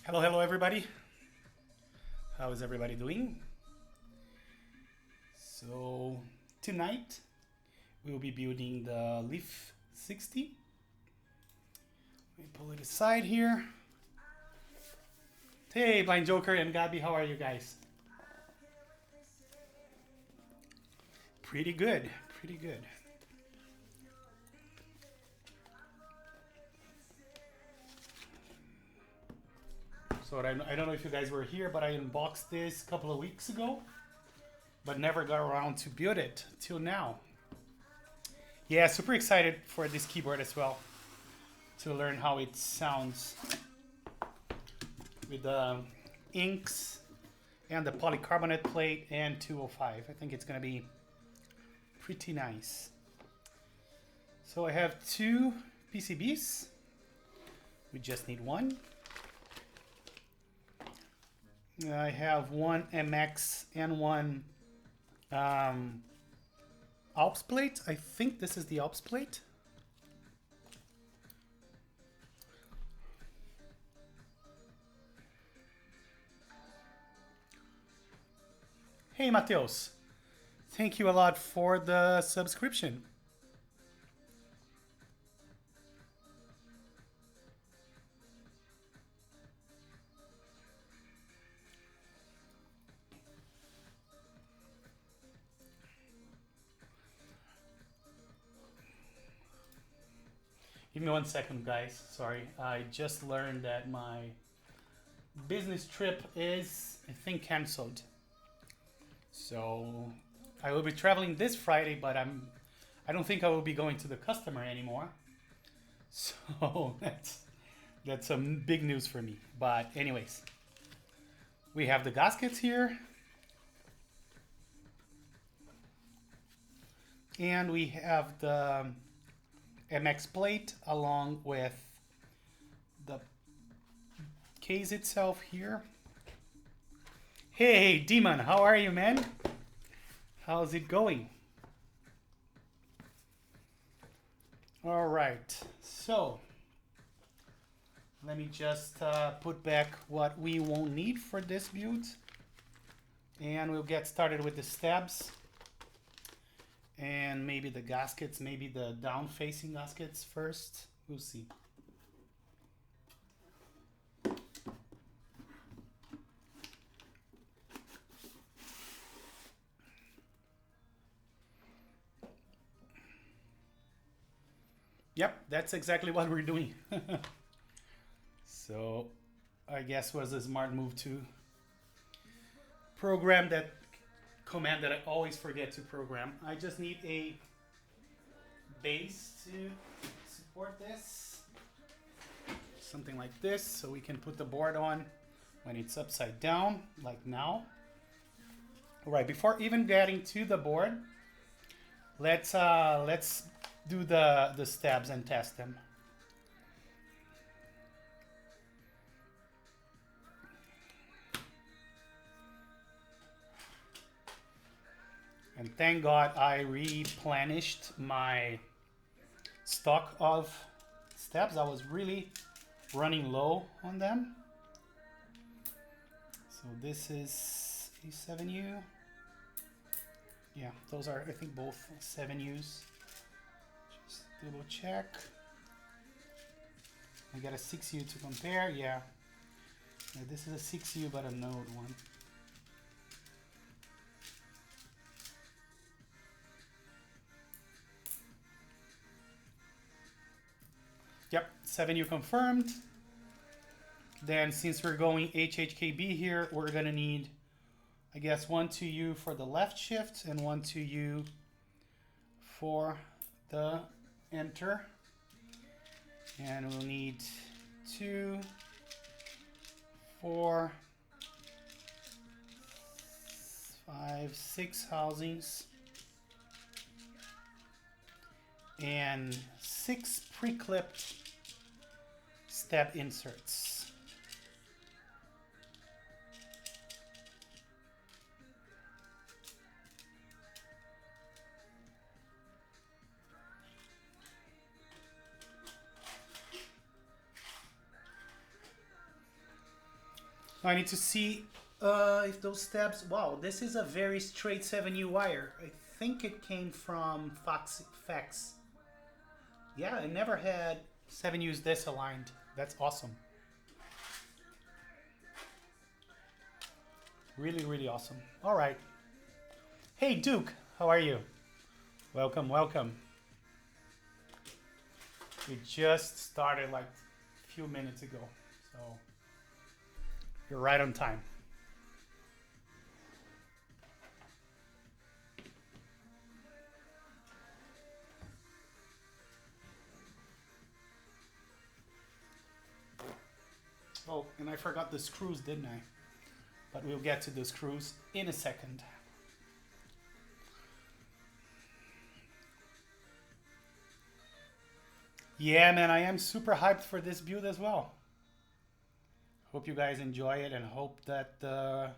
Hello everybody. How is everybody doing? So tonight we will be building the Leaf60. Let me pull it aside here. Hey, Blind Joker and Gabby, how are you guys? Pretty good, pretty good. So I don't know if you guys were here, but I unboxed this a couple of weeks ago, but never got around to build it till now. Yeah, super excited for this keyboard as well, to learn how it sounds with the inks and the polycarbonate plate and 205. I think it's gonna be pretty nice. So I have two PCBs. We just need one. I have one MX and one Alps plate. I think this is the Alps plate. Hey Mateus, thank you a lot for the subscription. Give me 1 second, guys. Sorry, I just learned that my business trip is, I think, canceled. So I will be traveling this Friday, but I don't think I will be going to the customer anymore. So that's some big news for me. But anyways, we have the gaskets here. And we have the MX plate along with the case itself here. Hey, Demon, how are you, man? How's it going? All right, so let me just put back what we won't need for this build, and we'll get started with the stabs and maybe the gaskets, maybe the down-facing gaskets first. We'll see. Yep, that's exactly what we're doing. So I guess was a smart move to program that command that I always forget to program. I just need a base to support this. Something like this, so we can put the board on when it's upside down, like now. All right, before even getting to the board, let's do the stabs and test them. And thank God I replenished my stock of stabs. I was really running low on them. So this is a 7U. Yeah, those are, I think, both 7Us. Just double check. I got a 6U to compare. Yeah, this is a 6U, but a node one. Yep, 7U confirmed. Then since we're going HHKB here, we're gonna need, I guess, 1 2U for the left shift and 1 2U for the enter. And we'll need 2, 4, 5, 6 housings and 6 pre-clipped step inserts. I need to see if those stabs. Wow, this is a very straight 7U wire. I think it came from Fax. Yeah, I never had 7Us this aligned. That's awesome. Really, really awesome. All right. Hey, Duke, how are you? Welcome, welcome. We just started like a few minutes ago, so you're right on time. Oh, and I forgot the screws, didn't I? But we'll get to the screws in a second. Yeah, man, I am super hyped for this build as well. Hope you guys enjoy it and hope that the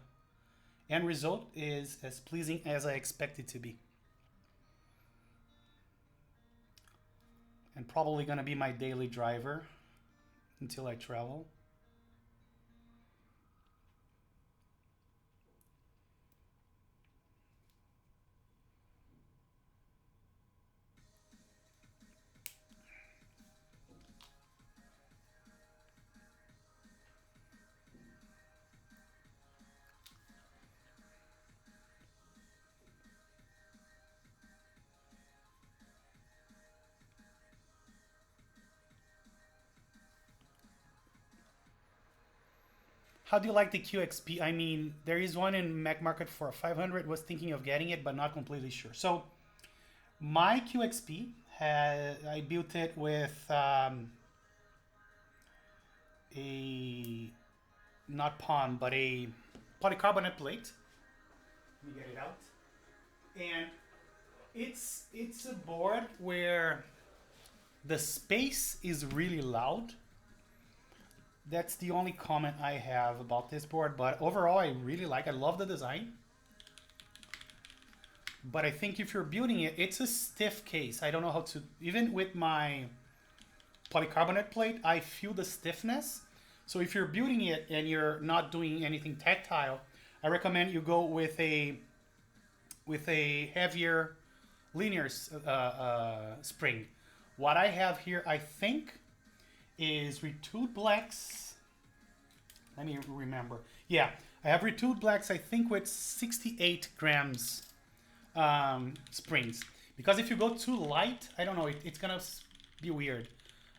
end result is as pleasing as I expect it to be. And probably gonna be my daily driver until I travel. How do you like the QXP? I mean, there is one in Mac Market for 500. Was thinking of getting it, but not completely sure. So my QXP, I built it with a, not PON, but a polycarbonate plate. Let me get it out. And it's a board where the space is really loud. That's the only comment I have about this board, but overall I really like it. I love the design. But I think if you're building it, it's a stiff case. I don't know how to, even with my polycarbonate plate, I feel the stiffness. So if you're building it and you're not doing anything tactile, I recommend you go with a heavier linear spring. What I have here, I think, is retooled blacks. Let me remember. Yeah, I have retooled blacks, I think, with 68 grams springs. Because if you go too light, I don't know, it's gonna be weird.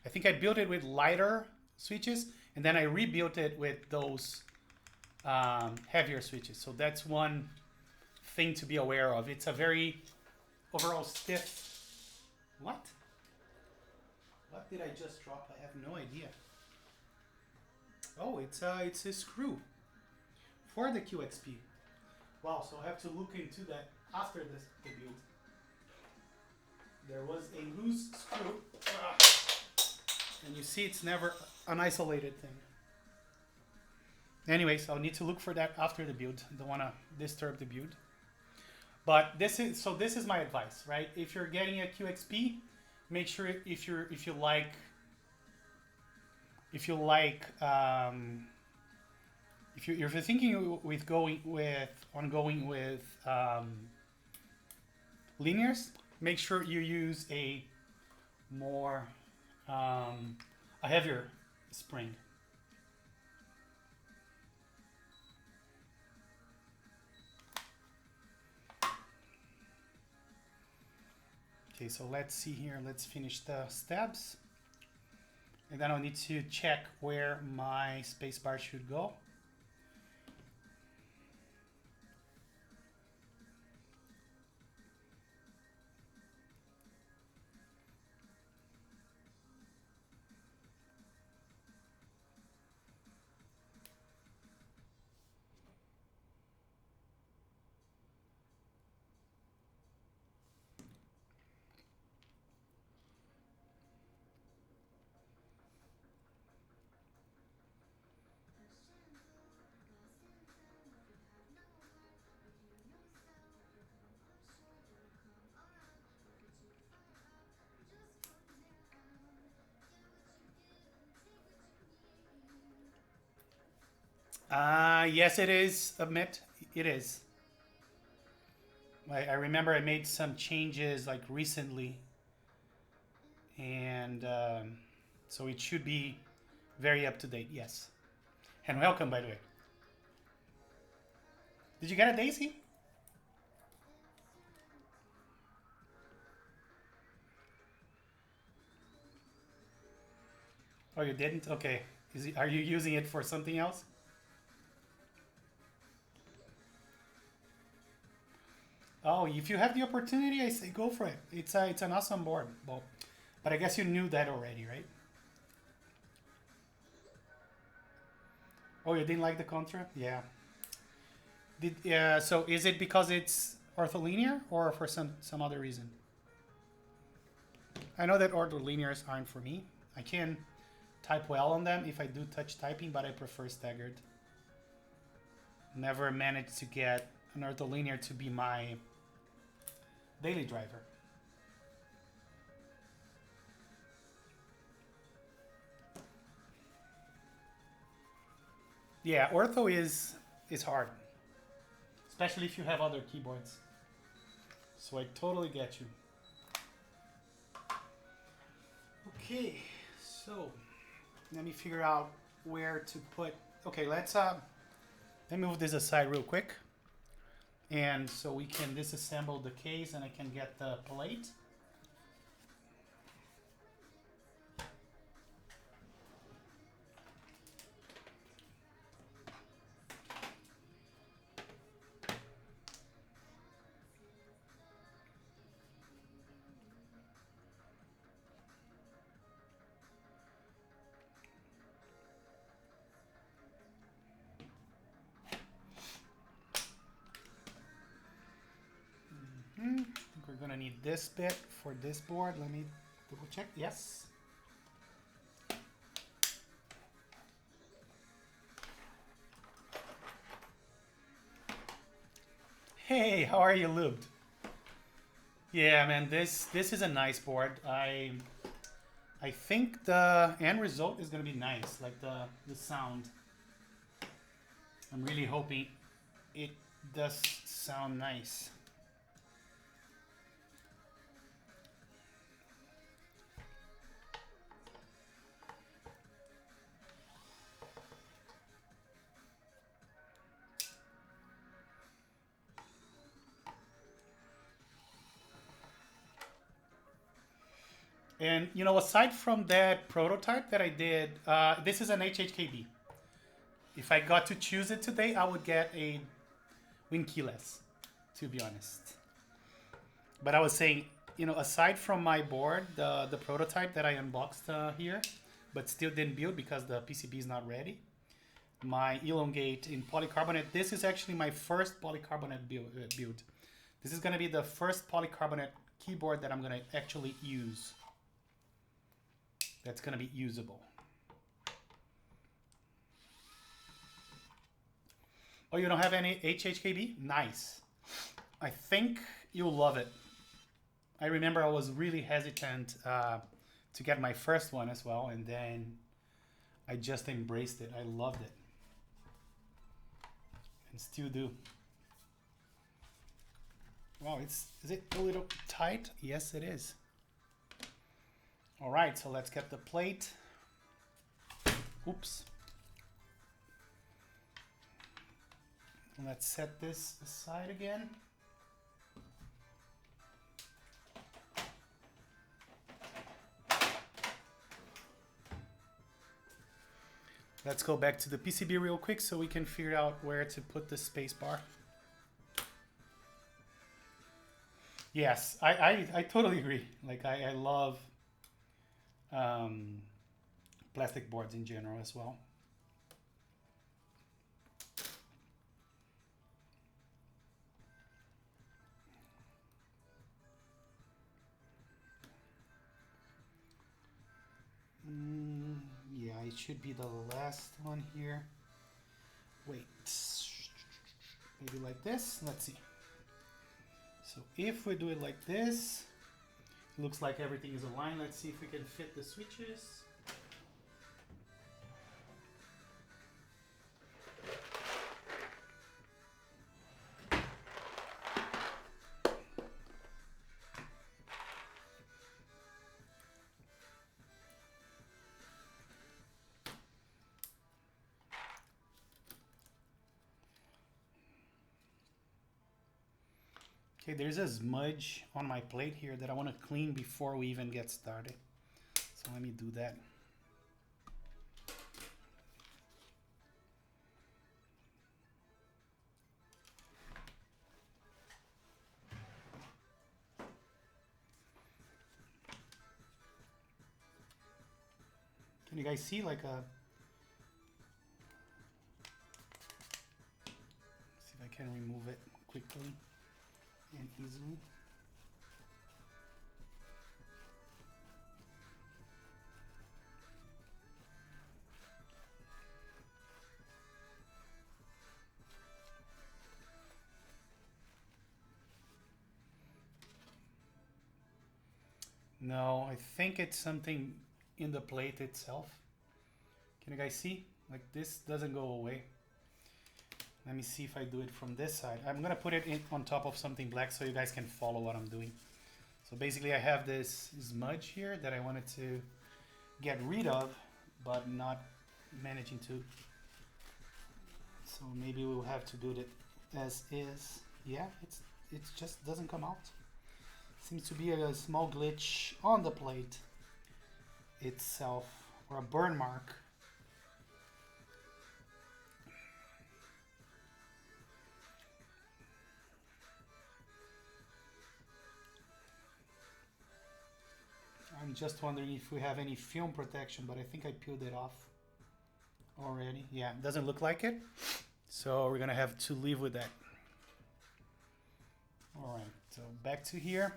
I think I built it with lighter switches, and then I rebuilt it with those heavier switches. So that's one thing to be aware of. It's a very overall stiff. What? What did I just drop? I have no idea. Oh, it's a screw for the QXP. Wow, so I have to look into that after the build. There was a loose screw, and you see it's never an isolated thing. Anyways, I'll need to look for that after the build. Don't want to disturb the build. But this is my advice, right? If you're getting a QXP, make sure if you're thinking with going with linears, make sure you use a more a heavier spring. Okay, so let's see here. Let's finish the stabs. And then I'll need to check where my spacebar should go. Yes, it is. Admit it is. I remember I made some changes like recently, and so it should be very up to date. Yes, and welcome, by the way. Did you get a Daisy? Oh, you didn't? Okay. Are you using it for something else? Oh, if you have the opportunity, I say go for it. It's an awesome board. Well, but I guess you knew that already, right? Oh, you didn't like the Contra? Yeah. So is it because it's ortholinear or for some other reason? I know that ortholinears aren't for me. I can type well on them if I do touch typing, but I prefer staggered. Never managed to get an ortholinear to be my daily driver. Yeah, ortho is hard, especially if you have other keyboards. So I totally get you. Okay, so let me figure out where to put. Okay, let me move this aside real quick, and so we can disassemble the case, and I can get the plate. I think we're gonna need this bit for this board. Let me double check. Yes. Hey, how are you, Lubed? Yeah, man, this is a nice board. I think the end result is gonna be nice, like the sound. I'm really hoping it does sound nice. And you know, aside from that prototype that I did, this is an HHKB. If I got to choose it today, I would get a win keyless, to be honest. But I was saying, you know, aside from my board, the prototype that I unboxed here, but still didn't build because the PCB is not ready. My elongate in polycarbonate. This is actually my first polycarbonate build. This is gonna be the first polycarbonate keyboard that I'm gonna actually use. That's gonna be usable. Oh, you don't have any HHKB? Nice. I think you'll love it. I remember I was really hesitant to get my first one as well, and then I just embraced it. I loved it. And still do. Wow, is it a little tight? Yes, it is. All right, so let's get the plate. Oops. Let's set this aside again. Let's go back to the PCB real quick so we can figure out where to put the space bar. Yes, I totally agree. Like I love plastic boards in general as well. Yeah, it should be the last one here. Wait, maybe like this. Let's see. So if we do it like this, it looks like everything is aligned. Let's see if we can fit the switches. Okay, there's a smudge on my plate here that I want to clean before we even get started. So let me do that. Can you guys see like a... See if I can remove it quickly and easily. No, I think it's something in the plate itself. Can you guys see? Like this doesn't go away. Let me see if I do it from this side. I'm gonna put it in on top of something black so you guys can follow what I'm doing. So basically I have this smudge here that I wanted to get rid of, but not managing to. So maybe we'll have to do it as is. Yeah, it just doesn't come out. Seems to be a small glitch on the plate itself, or a burn mark. I'm just wondering if we have any film protection, but I think I peeled it off already. Yeah, it doesn't look like it. So we're gonna have to live with that. All right, so back to here.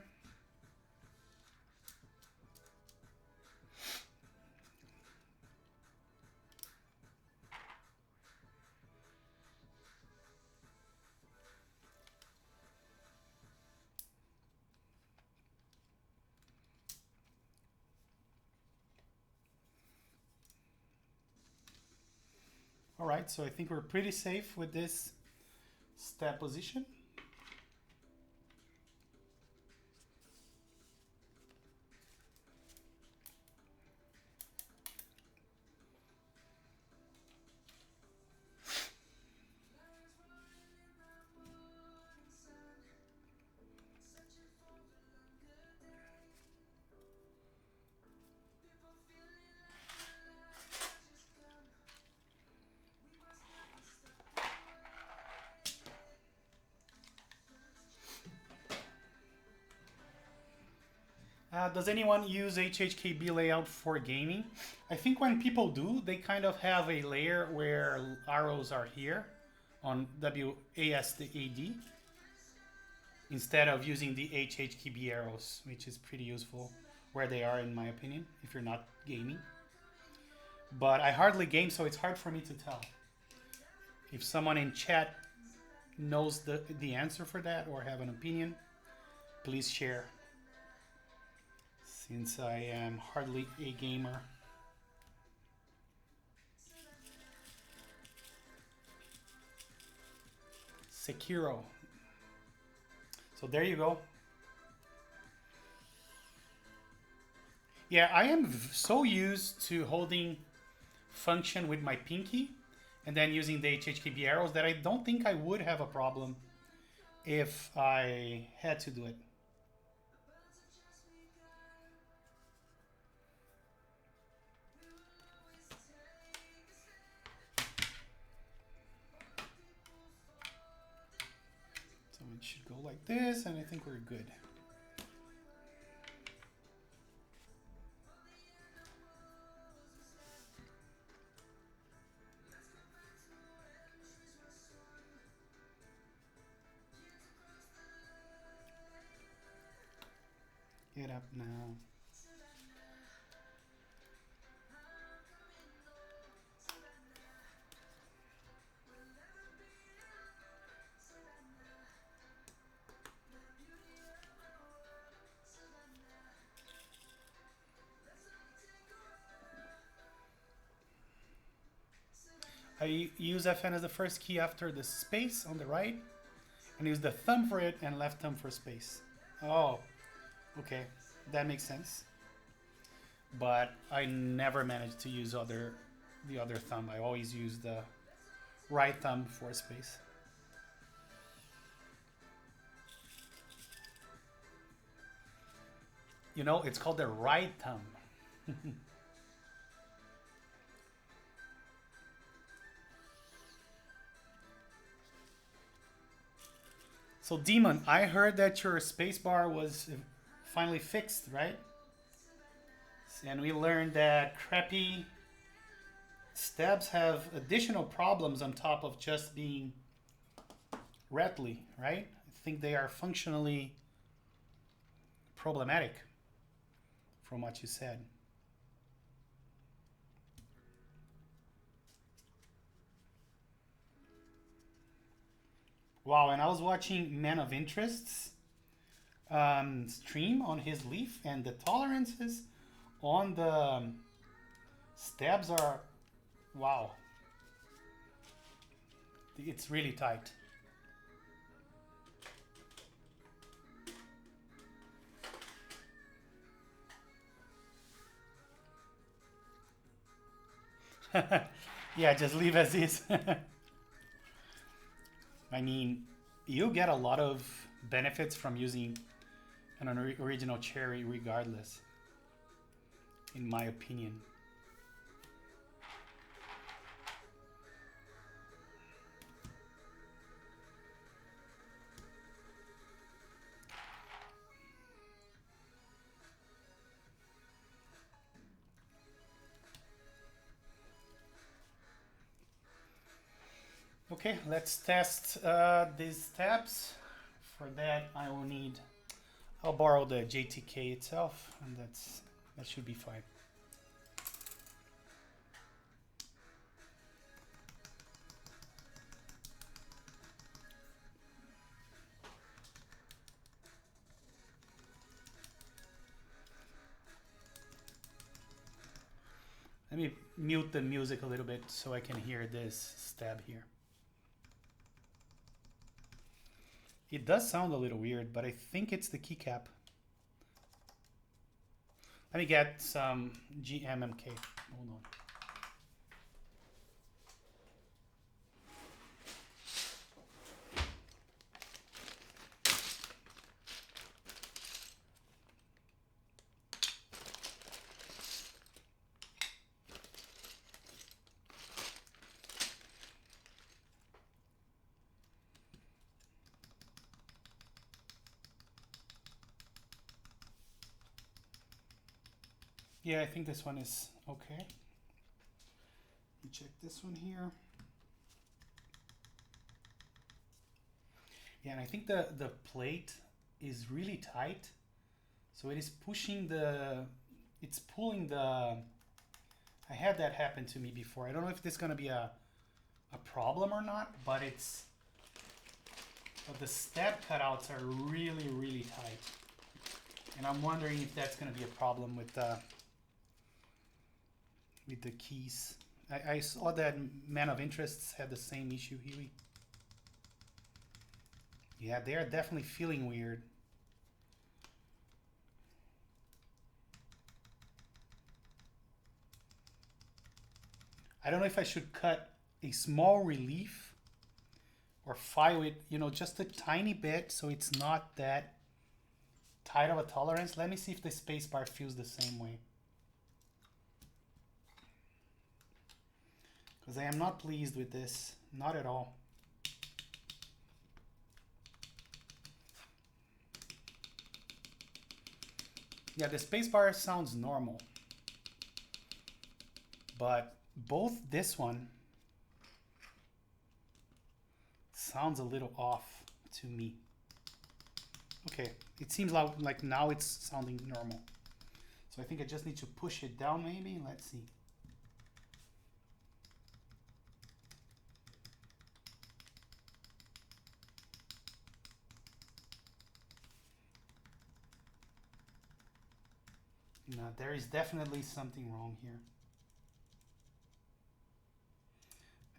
All right, so I think we're pretty safe with this step position. Does anyone use HHKB layout for gaming? I think when people do, they kind of have a layer where arrows are here on WASD instead of using the HHKB arrows, which is pretty useful where they are in my opinion, if you're not gaming. But I hardly game, so it's hard for me to tell. If someone in chat knows the answer for that or have an opinion, please share. Since I am hardly a gamer. Sekiro. So there you go. Yeah, I am so used to holding function with my pinky and then using the HHKB arrows that I don't think I would have a problem if I had to do it. It should go like this, and I think we're good. Get up now. I use FN as the first key after the space on the right, and use the thumb for it and left thumb for space. Oh, okay, that makes sense. But I never managed to use the other thumb. I always use the right thumb for space. You know, it's called the right thumb. So Demon, I heard that your spacebar was finally fixed, right? And we learned that crappy stabs have additional problems on top of just being rattly, right? I think they are functionally problematic from what you said. Wow, and I was watching Man of Interest's stream on his Leaf, and the tolerances on the stabs are, wow. It's really tight. Yeah, just leave as is. I mean, you get a lot of benefits from using an original cherry regardless, in my opinion. Okay, let's test these tabs. For that, I'll borrow the JTK itself, and that should be fine. Let me mute the music a little bit so I can hear this stab here. It does sound a little weird, but I think it's the keycap. Let me get some GMMK. Hold on. Yeah, I think this one is okay. Let me check this one here. Yeah, and I think the plate is really tight. So it is pushing it's pulling I had that happen to me before. I don't know if this is gonna be a problem or not, but the stab cutouts are really, really tight. And I'm wondering if that's gonna be a problem with the keys. I saw that Man of Interests had the same issue, Huey. Yeah, they are definitely feeling weird. I don't know if I should cut a small relief or file it, just a tiny bit so it's not that tight of a tolerance. Let me see if the spacebar feels the same way. Because I am not pleased with this, not at all. Yeah, the spacebar sounds normal. But both this one sounds a little off to me. Okay, it seems like now it's sounding normal. So I think I just need to push it down maybe. Let's see. No, there is definitely something wrong here.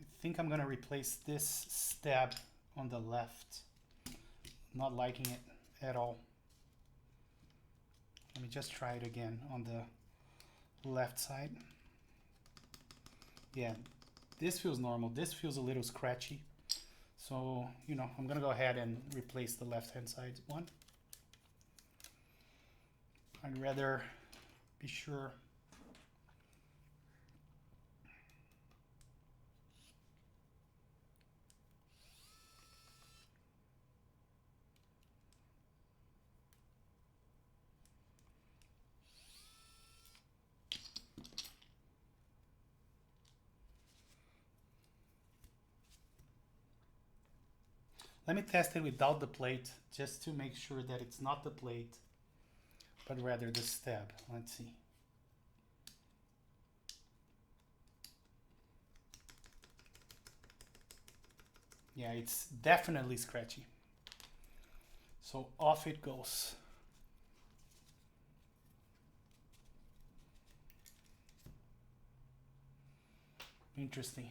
I think I'm gonna replace this stab on the left. Not liking it at all. Let me just try it again on the left side. Yeah, this feels normal. This feels a little scratchy. So, I'm gonna go ahead and replace the left-hand side one. I'd rather be sure. Let me test it without the plate, just to make sure that it's not the plate, but rather the stab. Let's see. Yeah, it's definitely scratchy. So off it goes. Interesting.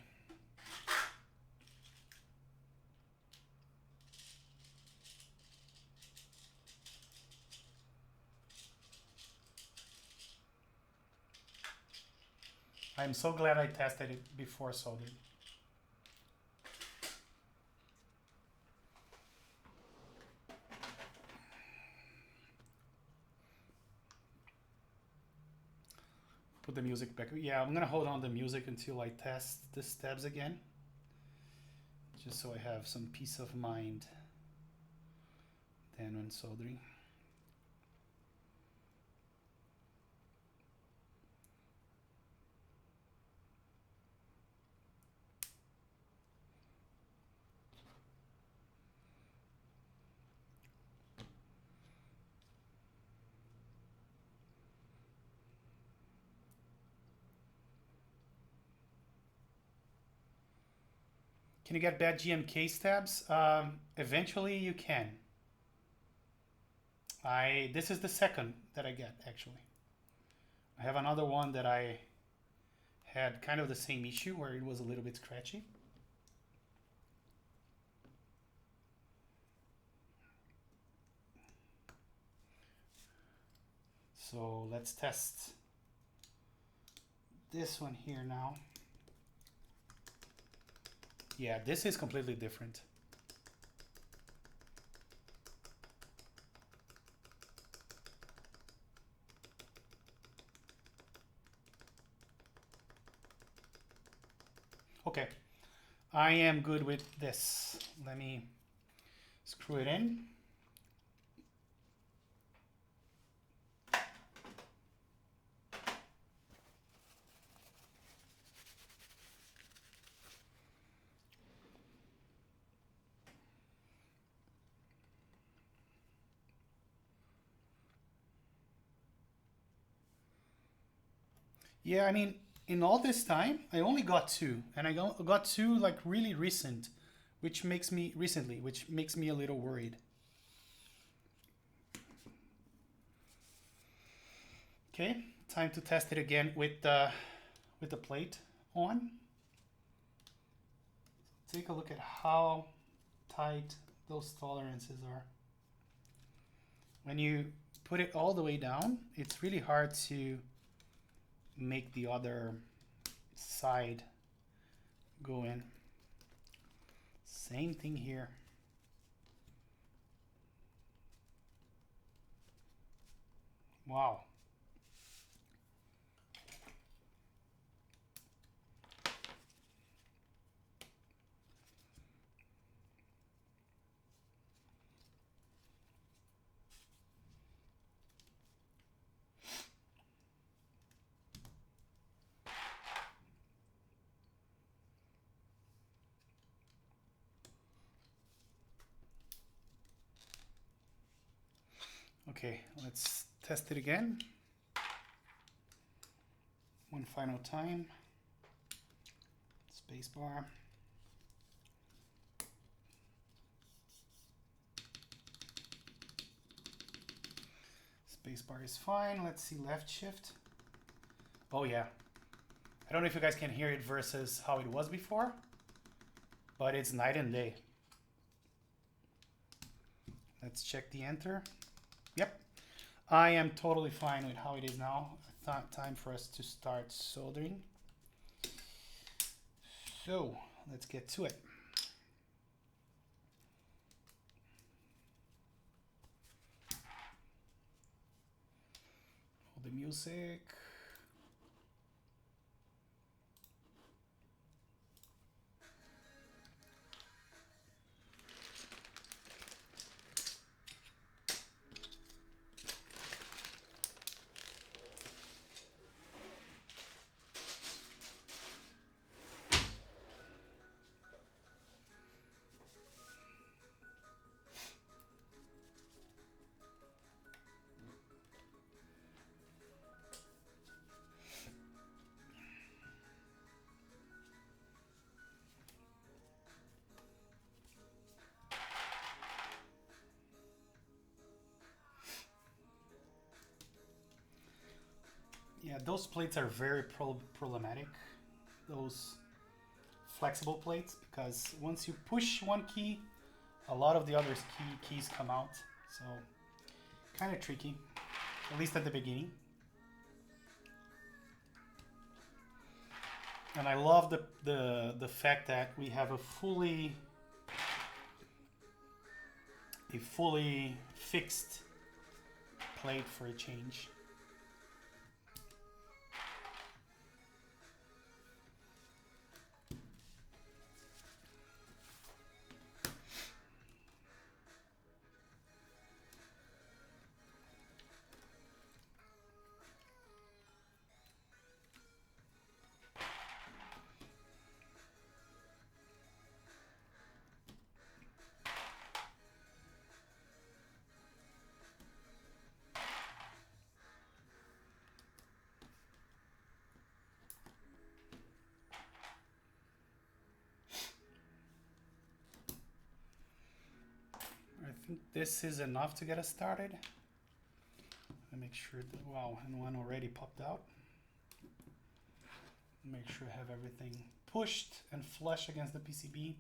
I'm so glad I tested it before soldering. Put the music back. Yeah, I'm gonna hold on the music until I test the stabs again, just so I have some peace of mind then when soldering. Can you get bad GMK stabs? Eventually you can. This is the second that I get, actually. I have another one that I had kind of the same issue where it was a little bit scratchy. So let's test this one here now. Yeah, this is completely different. Okay, I am good with this. Let me screw it in. Yeah, I mean, in all this time, I only got two, and I got two like really recent, which makes me a little worried. Okay, time to test it again with the plate on. Take a look at how tight those tolerances are. When you put it all the way down, it's really hard to make the other side go in. Same thing here. Wow. Okay, let's test it again. One final time. Spacebar. Spacebar is fine. Let's see left shift. Oh yeah. I don't know if you guys can hear it versus how it was before, but it's night and day. Let's check the enter. Yep. I am totally fine with how it is now. Time for us to start soldering. So let's get to it. music. Yeah, those plates are very problematic. Those flexible plates, because once you push one key, a lot of the other keys come out. So kind of tricky, at least at the beginning. And I love the fact that we have a fully fixed plate for a change. I think this is enough to get us started. And make sure that, wow, and one already popped out. Make sure I have everything pushed and flush against the PCB.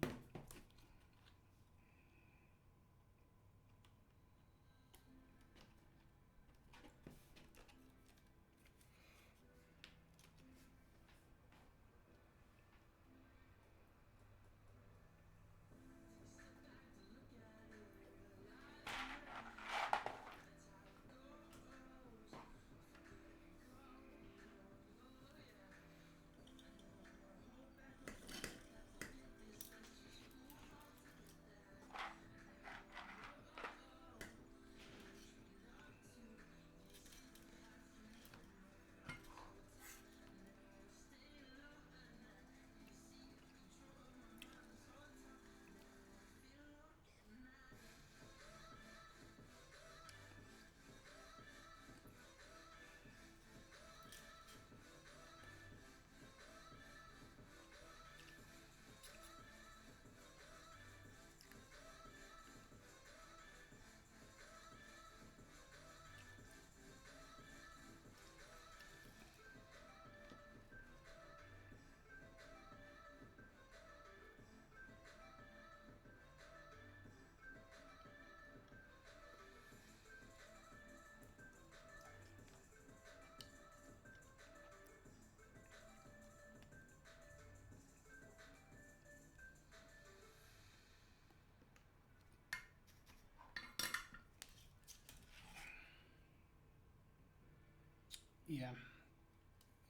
Yeah,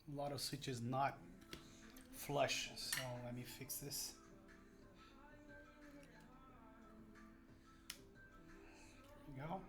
a lot of switches not flush, so let me fix this. There we go.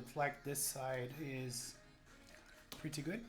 looks like this side is pretty good.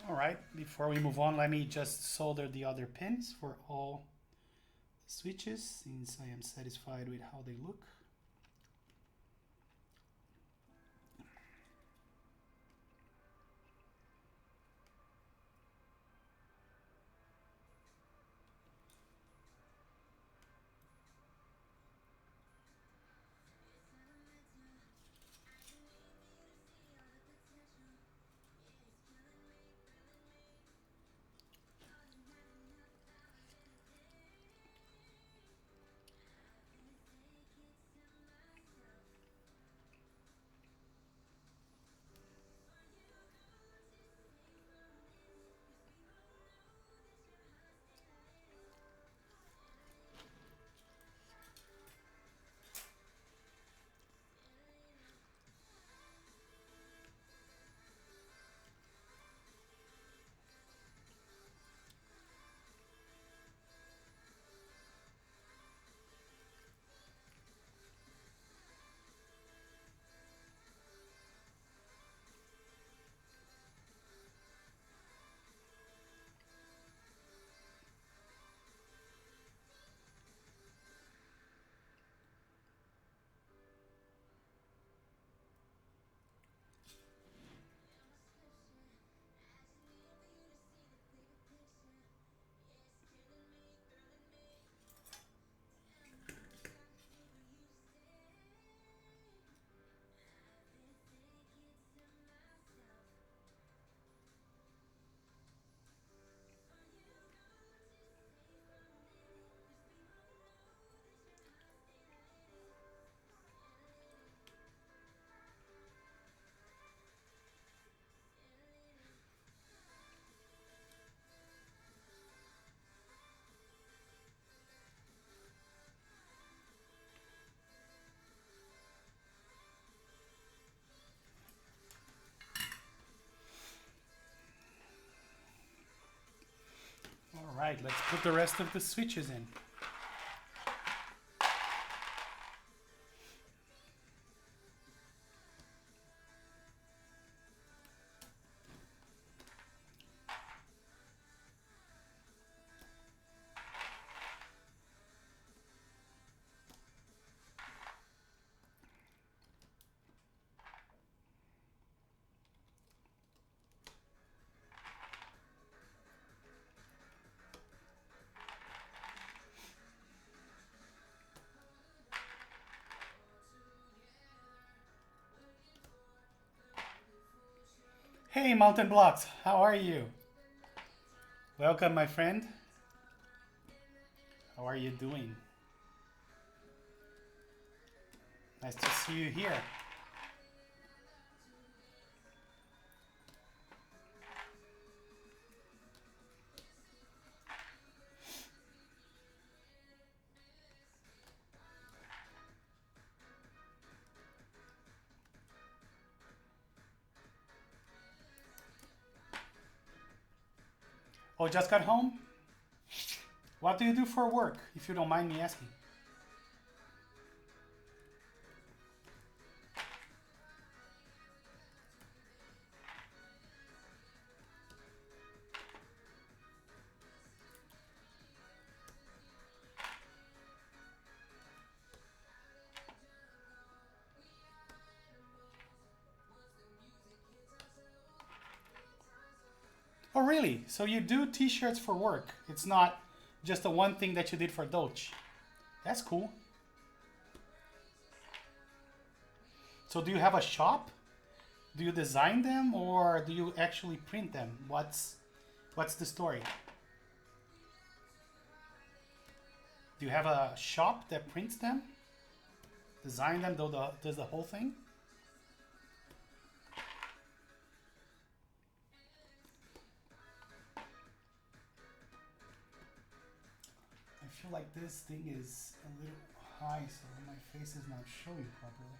All right, before we move on, let me just solder the other pins for all switches since I am satisfied with how they look. All right, let's put the rest of the switches in. Hey, Mountain Blocks, how are you? Welcome, my friend. How are you doing? Nice to see you here. Oh, just got home? What do you do for work, if you don't mind me asking? Oh, really? So you do t-shirts for work. It's not just the one thing that you did for Dolce. That's cool. So do you have a shop? Do you design them or do you actually print them? What's the story? Do you have a shop that prints them? Design them, does the whole thing? I feel like this thing is a little high, so my face is not showing properly.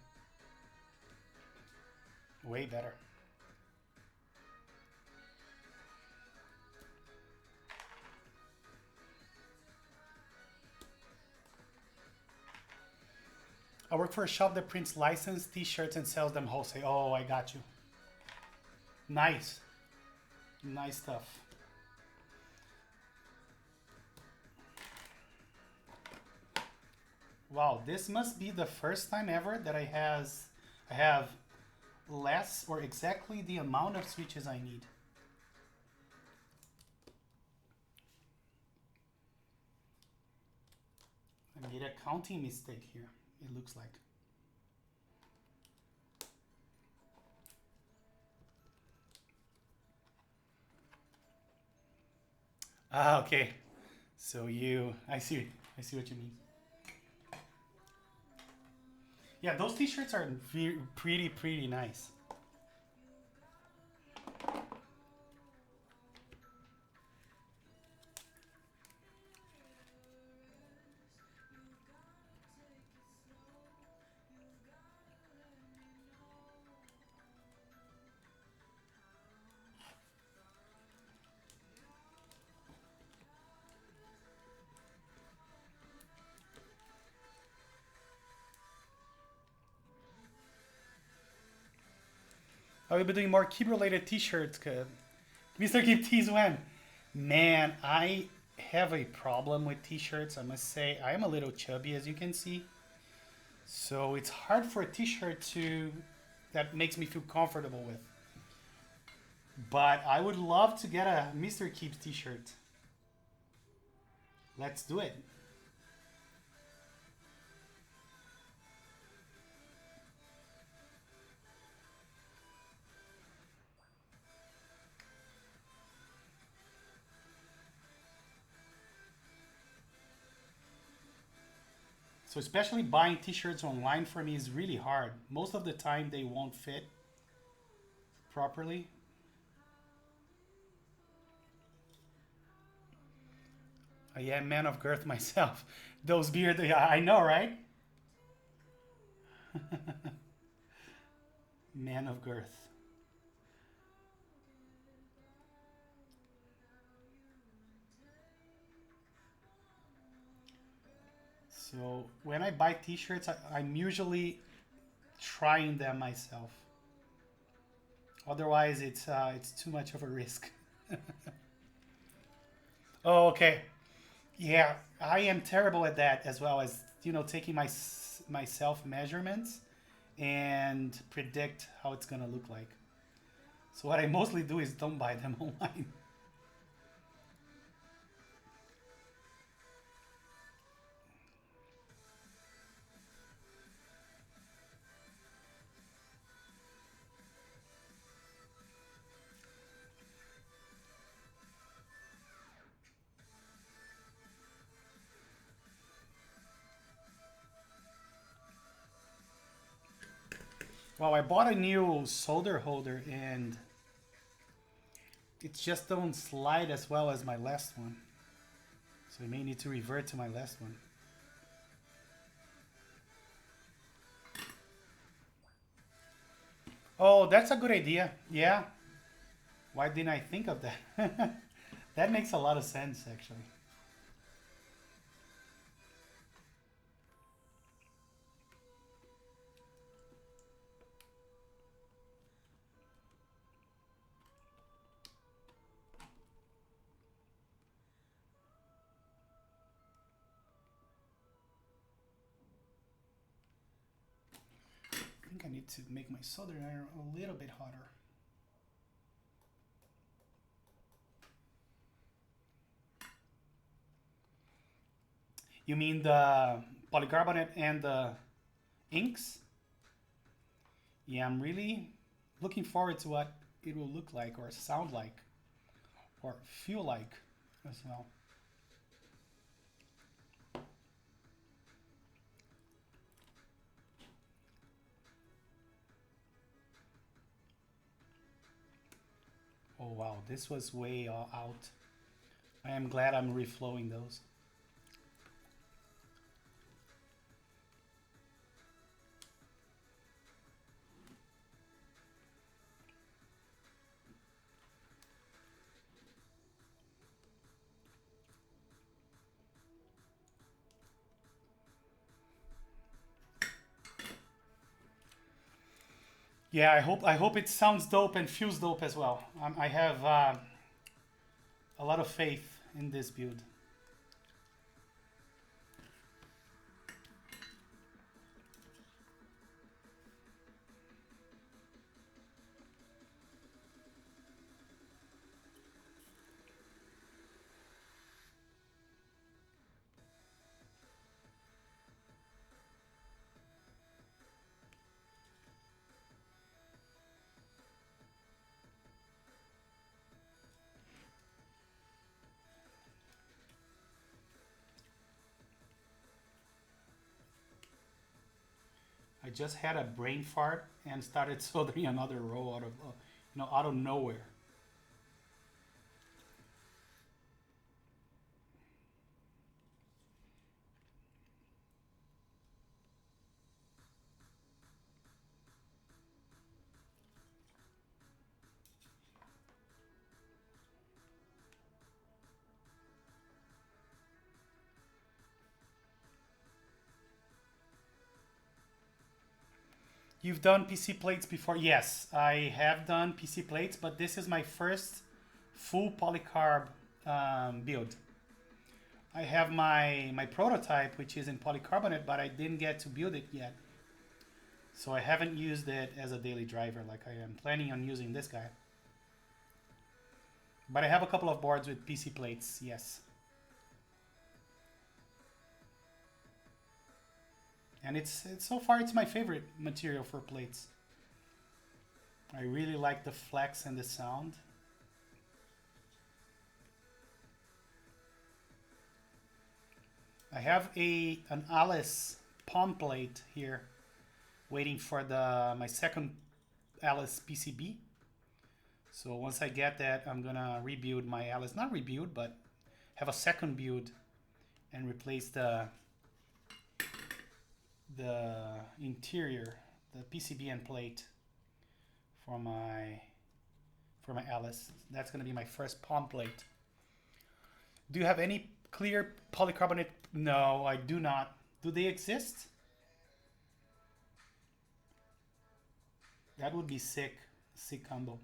Way better. I work for a shop that prints licensed t-shirts and sells them wholesale. Oh, I got you. Nice. Nice stuff. Wow, this must be the first time ever that I have less or exactly the amount of switches I need. I made a counting mistake here, it looks like. Ah, okay. So I see what you mean. Yeah, those t-shirts are pretty nice. I will be doing more key-related t-shirts. Mr. Keep Tees when? Man, I have a problem with t-shirts, I must say. I am a little chubby, as you can see. So it's hard for a t-shirt that makes me feel comfortable with. But I would love to get a Mr. Keeps t-shirt. Let's do it. So especially buying t-shirts online for me is really hard. Most of the time they won't fit properly. I am man of girth myself. Those beard, yeah, I know, right? Man of girth. So when I buy t-shirts, I'm usually trying them myself. Otherwise, it's too much of a risk. Oh, okay. Yeah, I am terrible at that as well as taking my self measurements and predict how it's gonna look like. So what I mostly do is don't buy them online. Well, I bought a new solder holder and it just don't slide as well as my last one. So I may need to revert to my last one. Oh, that's a good idea. Yeah. Why didn't I think of that? That makes a lot of sense, actually. I think I need to make my soldering iron a little bit hotter. You mean the polycarbonate and the inks? Yeah, I'm really looking forward to what it will look like or sound like or feel like as well. Oh wow, this was way out. I am glad I'm reflowing those. Yeah, I hope it sounds dope and feels dope as well. I have a lot of faith in this build. I just had a brain fart and started soldering another row out of out of nowhere. You've done PC plates before? Yes, I have done PC plates, but this is my first full polycarb build. I have my prototype, which is in polycarbonate, but I didn't get to build it yet. So I haven't used it as a daily driver like I am planning on using this guy. But I have a couple of boards with PC plates, yes. And it's so far it's my favorite material for plates. I really like the flex and the sound. I have an Alice palm plate here waiting for my second Alice PCB. So once I get that, I'm gonna rebuild my Alice, not rebuild, but have a second build and replace the interior, the PCB and plate for my Alice. That's gonna be my first palm plate. Do you have any clear polycarbonate? No, I do not. Do they exist? That would be sick. Sick combo.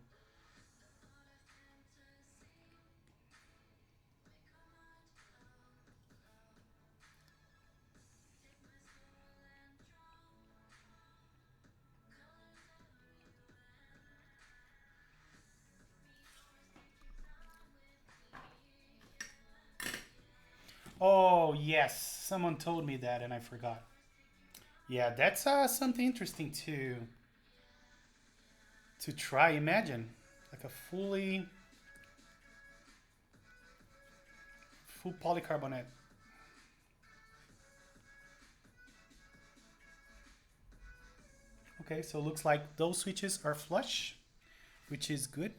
Oh, yes. Someone told me that and I forgot. Yeah, that's something interesting to try. Imagine like a full polycarbonate. Okay, so it looks like those switches are flush, which is good.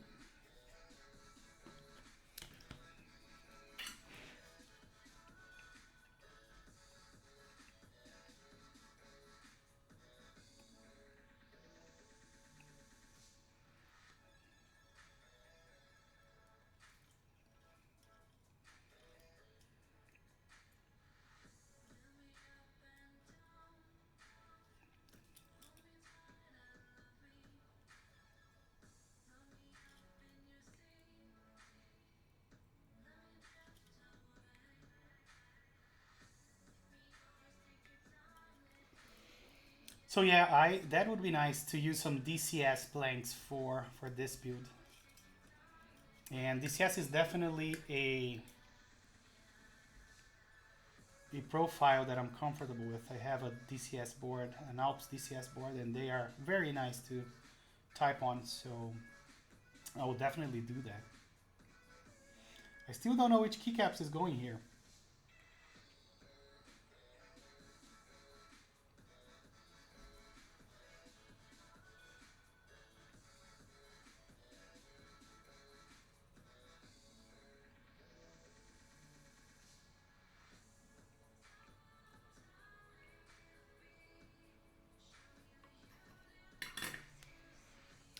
So yeah, that would be nice to use some DCS blanks for this build. And DCS is definitely a profile that I'm comfortable with. I have a DCS board, an Alps DCS board, and they are very nice to type on, so I will definitely do that. I still don't know which keycaps is going here.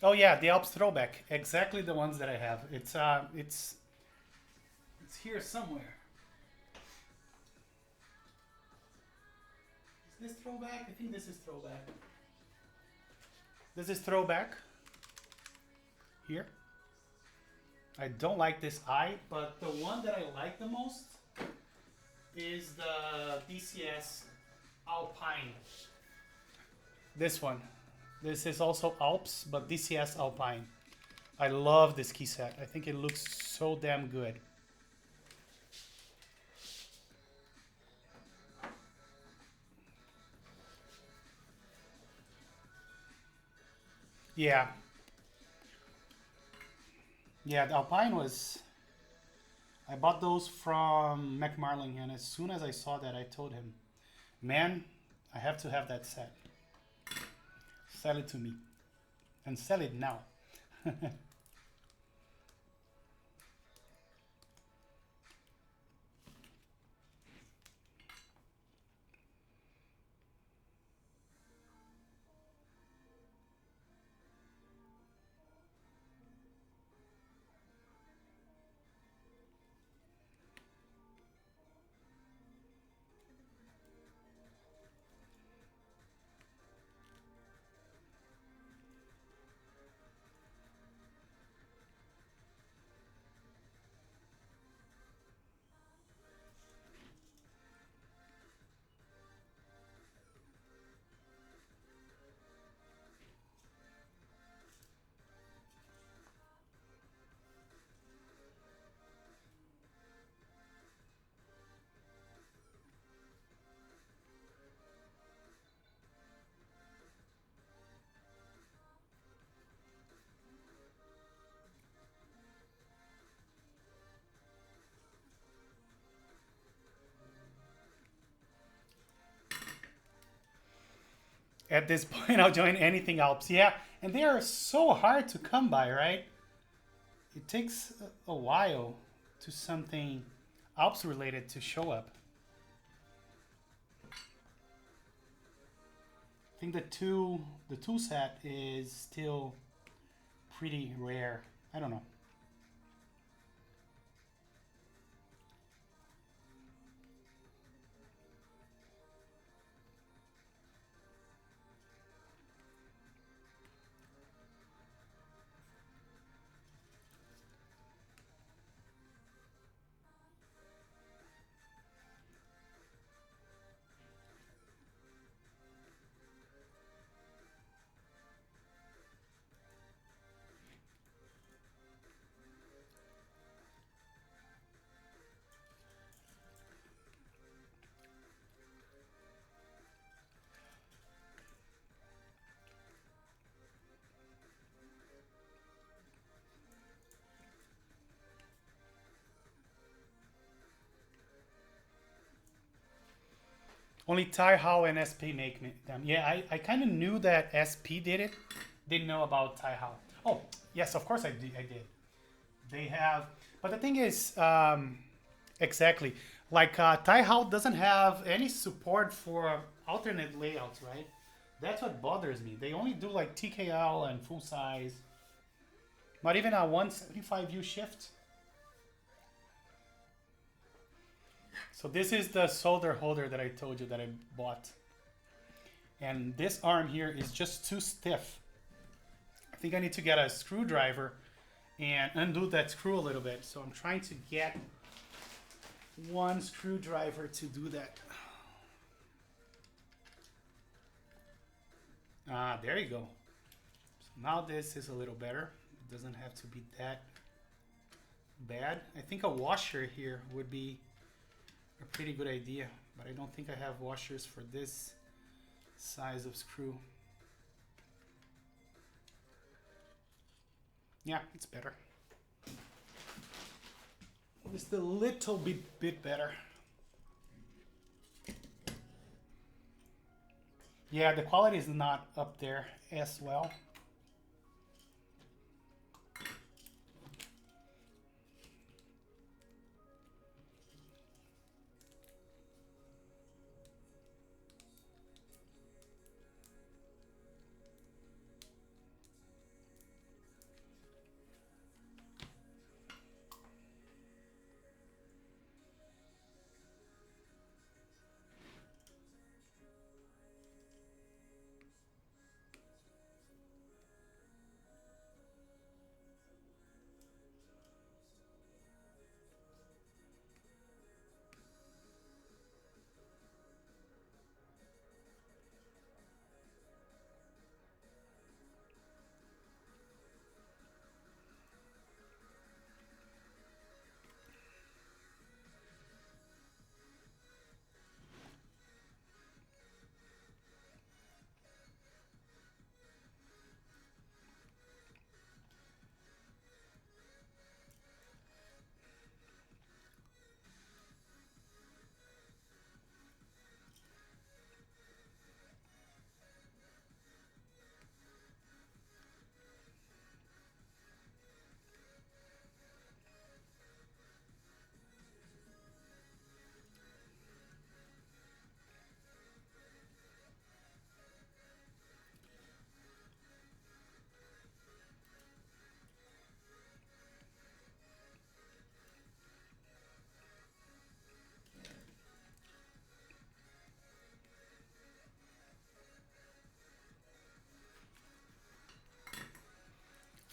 Oh yeah, the Alps throwback, exactly the ones that I have. It's here somewhere. Is this throwback? I think this is throwback. This is throwback. Here. I don't like this eye, but the one that I like the most is the DCS Alpine. This one. This is also Alps, but DCS Alpine. I love this key set. I think it looks so damn good. Yeah. Yeah, the Alpine was... I bought those from McMarling, and as soon as I saw that, I told him, man, I have to have that set. Sell it to me. And sell it now. At this point, I'll join anything Alps. Yeah, and they are so hard to come by, right? It takes a while to something Alps related to show up. I think the tool set is still pretty rare. I don't know. Only Tai-Hao and SP make them. Yeah, I kind of knew that SP did it. Didn't know about Tai-Hao. Oh, yes, of course I did. They have, but the thing is, exactly, like Tai-Hao doesn't have any support for alternate layouts, right? That's what bothers me. They only do like TKL and full size. Not even a 175 U shift. So this is the solder holder that I told you that I bought. And this arm here is just too stiff. I think I need to get a screwdriver and undo that screw a little bit. So I'm trying to get one screwdriver to do that. Ah, there you go. So now this is a little better. It doesn't have to be that bad. I think a washer here would be a pretty good idea, but I don't think I have washers for this size of screw. Yeah, it's better. Just a little bit better. Yeah, the quality is not up there as well.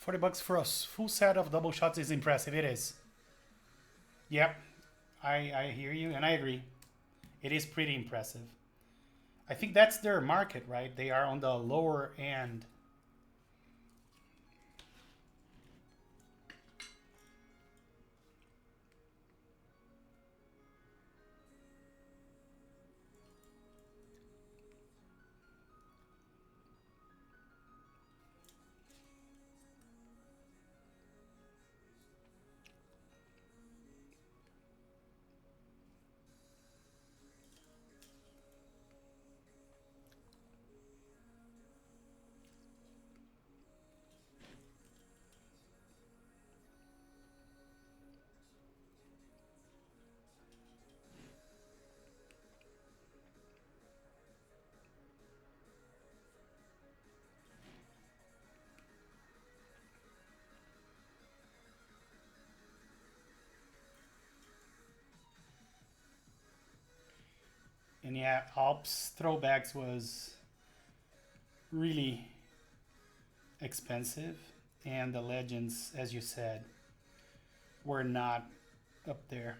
$40 for a full set of double shots is impressive. It is. Yep, I hear you and I agree. It is pretty impressive. I think that's their market, right? They are on the lower end. And yeah, Alps throwbacks was really expensive, and the legends, as you said, were not up there.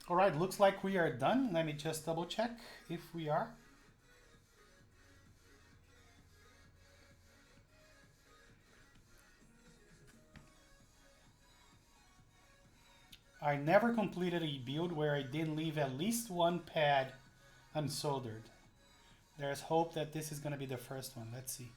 All right, looks like we are done. Let me just double check if we are. I never completed a build where I didn't leave at least one pad unsoldered. There's hope that this is going to be the first one. Let's see.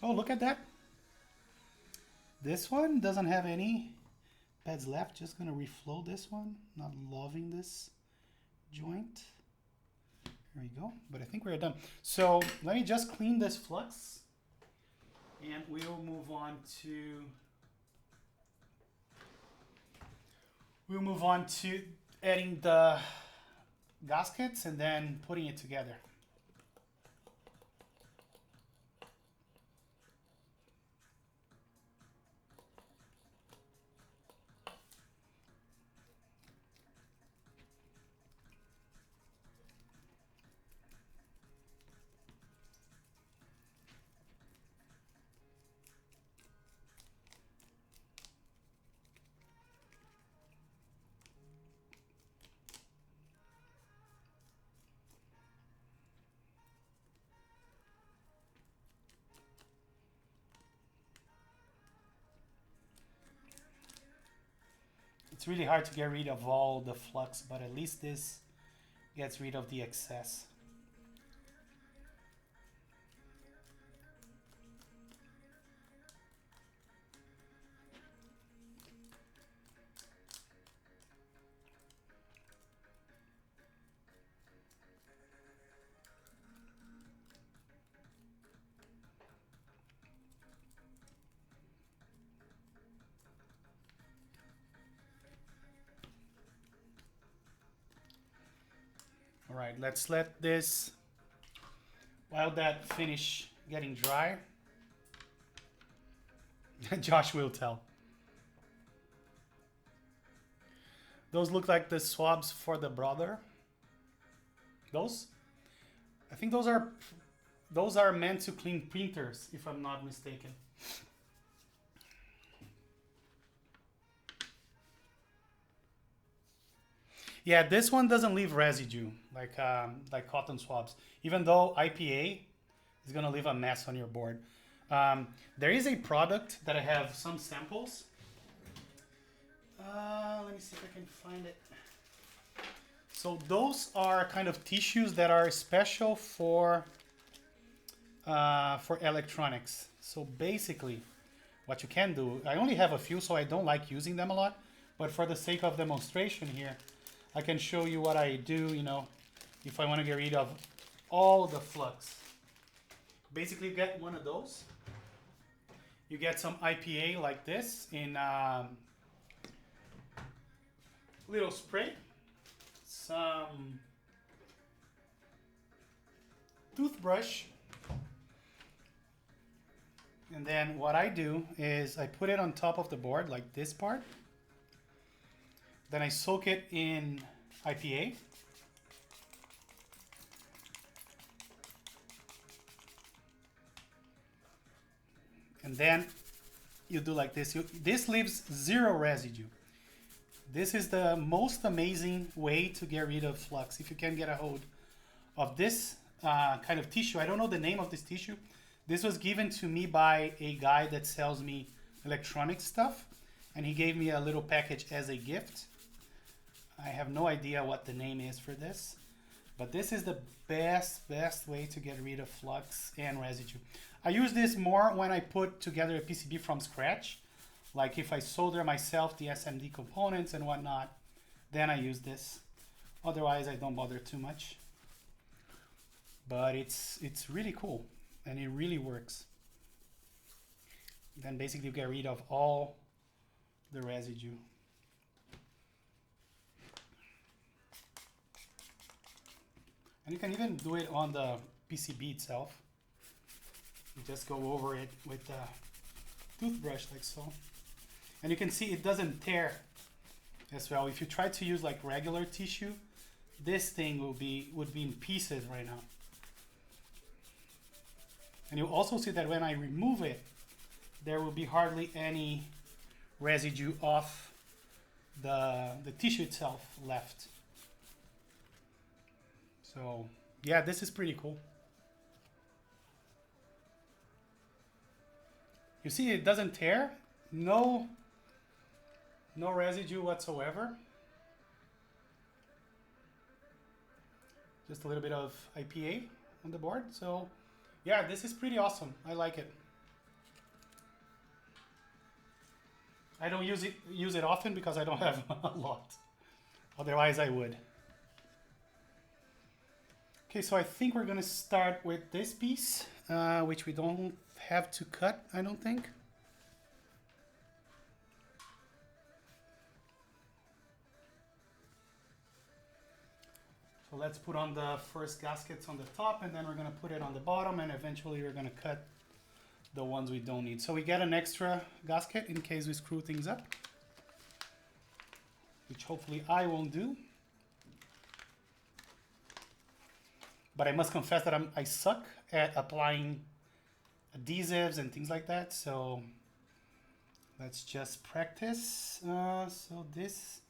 Oh, look at that. This one doesn't have any pads left. Just gonna reflow this one. Not loving this joint. There we go. But I think we're done. So let me just clean this flux, and we'll move on to adding the gaskets and then putting it together. It's really hard to get rid of all the flux, but at least this gets rid of the excess. All right, let's let this, while that finish getting dry, Josh will tell. Those look like the swabs for the brother. Those? I think those are meant to clean printers, if I'm not mistaken. Yeah, this one doesn't leave residue like cotton swabs. Even though IPA is gonna leave a mess on your board. There is a product that I have some samples. Let me see if I can find it. So those are kind of tissues that are special for electronics. So basically, what you can do, I only have a few, so I don't like using them a lot. But for the sake of demonstration here, I can show you what I do, you know, if I want to get rid of all the flux. Basically, you get one of those. You get some IPA like this in little spray, some toothbrush, and then what I do is I put it on top of the board like this part. Then I soak it in IPA. And then you do like this. This leaves zero residue. This is the most amazing way to get rid of flux. If you can get a hold of this kind of tissue. I don't know the name of this tissue. This was given to me by a guy that sells me electronic stuff. And he gave me a little package as a gift. I have no idea what the name is for this, but this is the best way to get rid of flux and residue. I use this more when I put together a PCB from scratch, like if I solder myself the SMD components and whatnot, then I use this. Otherwise, I don't bother too much. But it's really cool, and it really works. Then basically you get rid of all the residue. And you can even do it on the PCB itself. You just go over it with a toothbrush like so. And you can see it doesn't tear as well. If you try to use like regular tissue, this thing would be in pieces right now. And you'll also see that when I remove it, there will be hardly any residue off the tissue itself left. So yeah, this is pretty cool. You see it doesn't tear, no residue whatsoever. Just a little bit of IPA on the board. So yeah, this is pretty awesome. I like it. I don't use it often because I don't have a lot. Otherwise I would. Okay, so I think we're gonna start with this piece, which we don't have to cut, I don't think. So let's put on the first gaskets on the top, and then we're gonna put it on the bottom, and eventually we're gonna cut the ones we don't need. So we get an extra gasket in case we screw things up, which hopefully I won't do. But I must confess that I suck at applying adhesives and things like that, so let's just practice. So this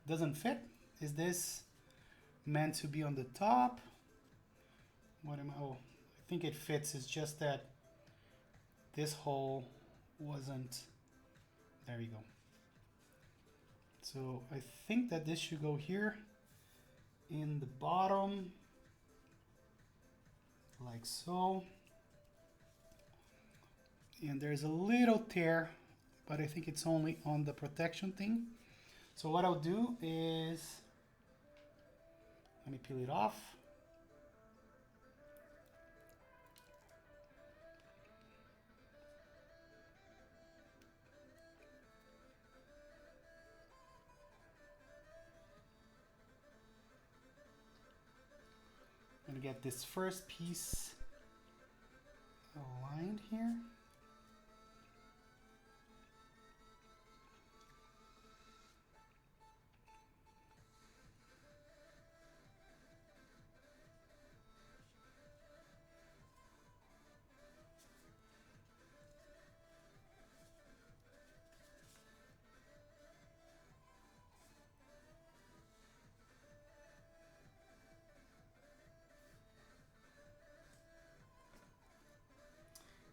doesn't fit. Is this meant to be on the top? What am I? Oh, I think it fits. It's just that this hole wasn't. There we go. So I think that this should go here in the bottom, like so. And there's a little tear, but I think it's only on the protection thing. So what I'll do is, let me peel it off. I'm gonna get this first piece aligned here.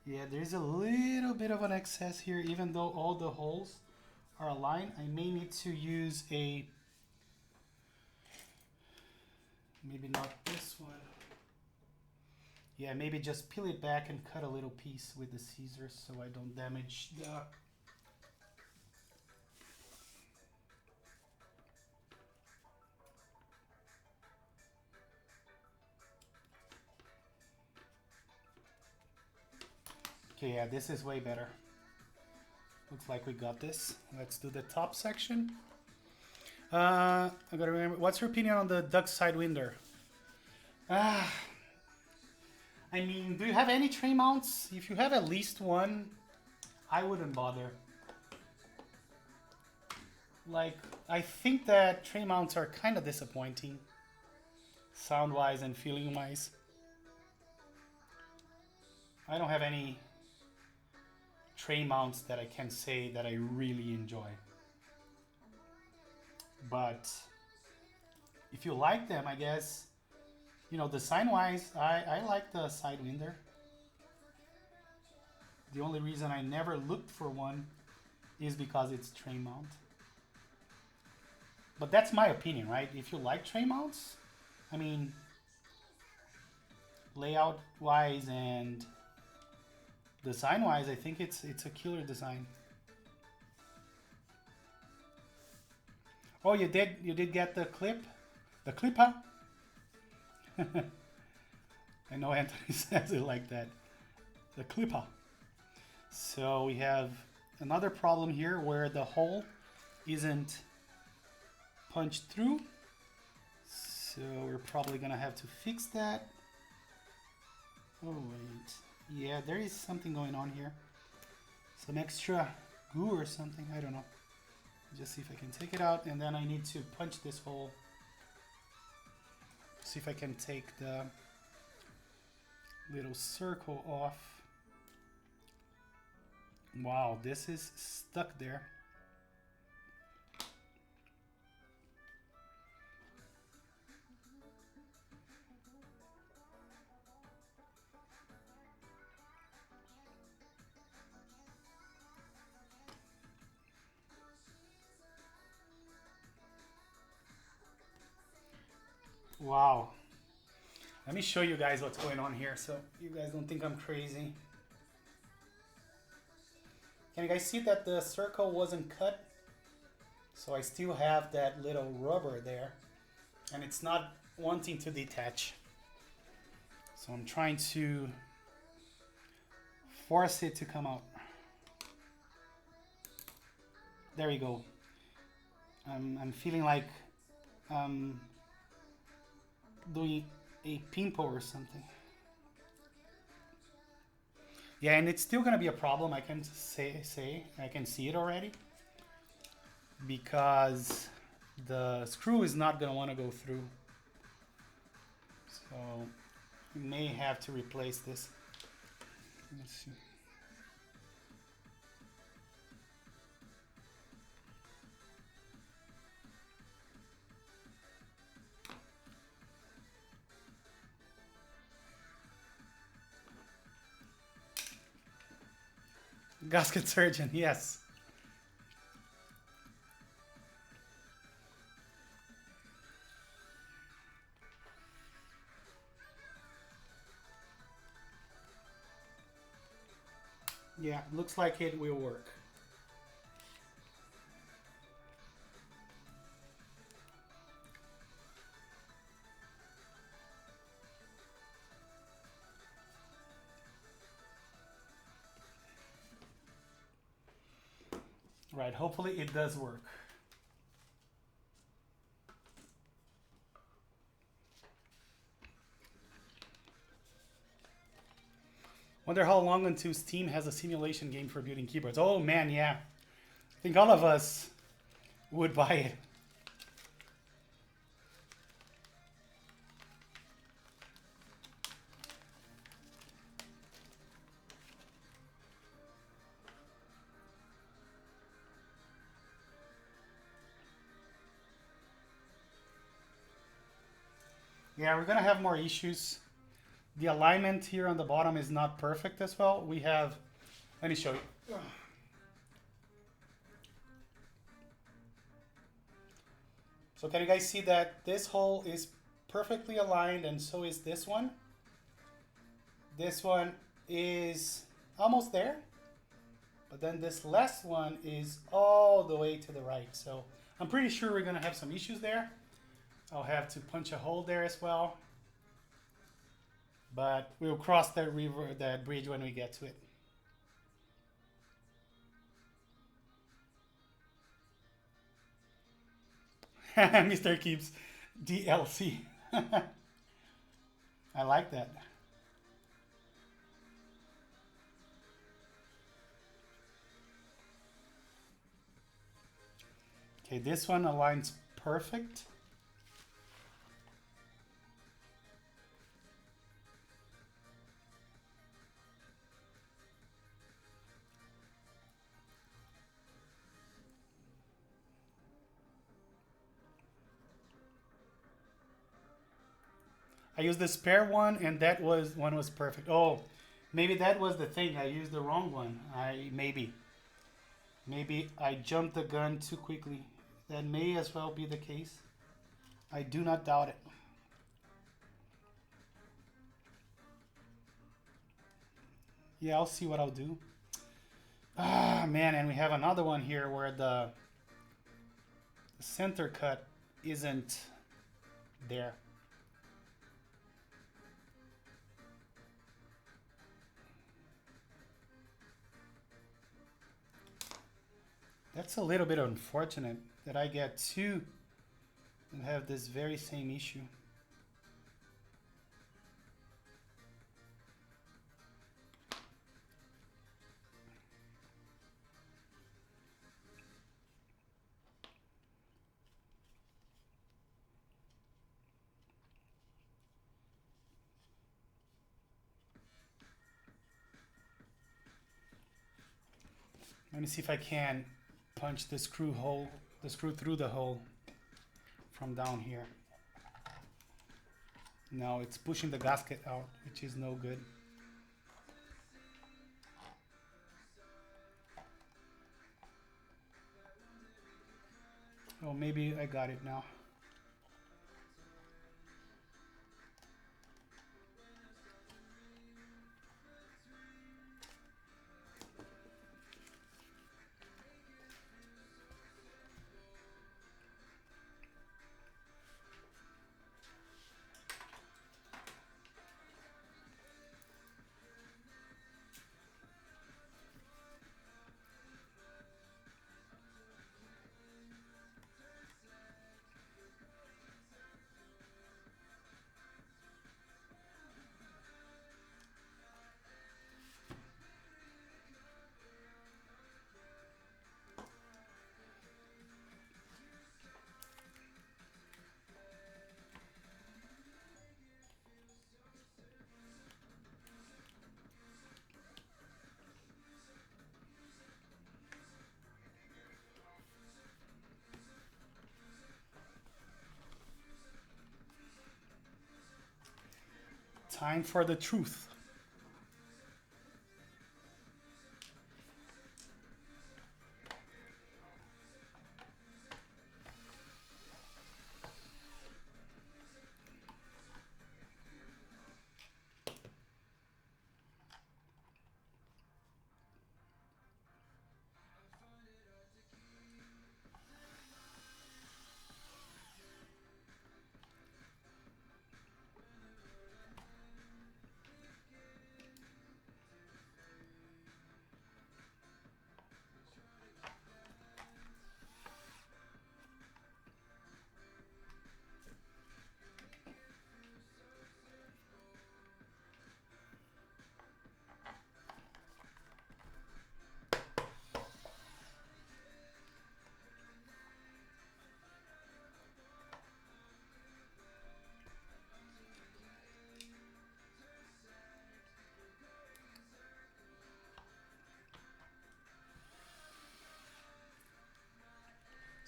Yeah, there's a little bit of an excess here, even though all the holes are aligned. I may need to use a, maybe not this one. Yeah, maybe just peel it back and cut a little piece with the scissors so I don't damage the Okay, yeah, this is way better. Looks like we got this. Let's do the top section. I gotta remember, what's your opinion on the duck side winder? I mean, do you have any tray mounts? If you have at least one, I wouldn't bother. Like, I think that tray mounts are kind of disappointing, sound-wise and feeling-wise. I don't have any tray mounts that I can say that I really enjoy. But if you like them, I guess, you know, design-wise, I like the side winder. The only reason I never looked for one is because it's tray mount. But that's my opinion, right? If you like tray mounts, I mean, layout-wise and design-wise, I think it's a killer design. Oh, you did get the clip, the clipper. I know Anthony says it like that, the clipper. So we have another problem here where the hole isn't punched through. So we're probably gonna have to fix that. Oh wait. Yeah, there is something going on here. Some extra goo or something, I don't know. Just see if I can take it out, and then I need to punch this hole. See if I can take the little circle off. Wow, this is stuck there. Wow. Let me show you guys what's going on here so you guys don't think I'm crazy. Can you guys see that the circle wasn't cut? So I still have that little rubber there, and it's not wanting to detach. So I'm trying to force it to come out. There we go. I'm feeling like doing a pimple or something. Yeah, and it's still gonna be a problem. I can say I can see it already, because the screw is not gonna want to go through. So we may have to replace this. Let's see. Gasket surgeon, yes. Yeah, looks like it will work. Right, hopefully it does work. Wonder how long until Steam has a simulation game for building keyboards. Oh man, yeah. I think all of us would buy it. Yeah, we're gonna have more issues. The alignment here on the bottom is not perfect as well. We have, let me show you. So can you guys see that this hole is perfectly aligned, and so is this one. This one is almost there, but then this last one is all the way to the right. So I'm pretty sure we're gonna have some issues there. I'll have to punch a hole there as well. But we'll cross that river, that bridge when we get to it. Mr. Keeps DLC. I like that. Okay, this one aligns perfect. I used the spare one, and that one was perfect. Oh, maybe that was the thing. I used the wrong one. Maybe I jumped the gun too quickly. That may as well be the case. I do not doubt it. Yeah, I'll see what I'll do. Ah, man, and we have another one here where the center cut isn't there. That's a little bit unfortunate that I get two and have this very same issue. Let me see if I can punch the screw through the hole from down here. No, it's pushing the gasket out, which is no good. Oh, maybe I got it now. Time for the truth.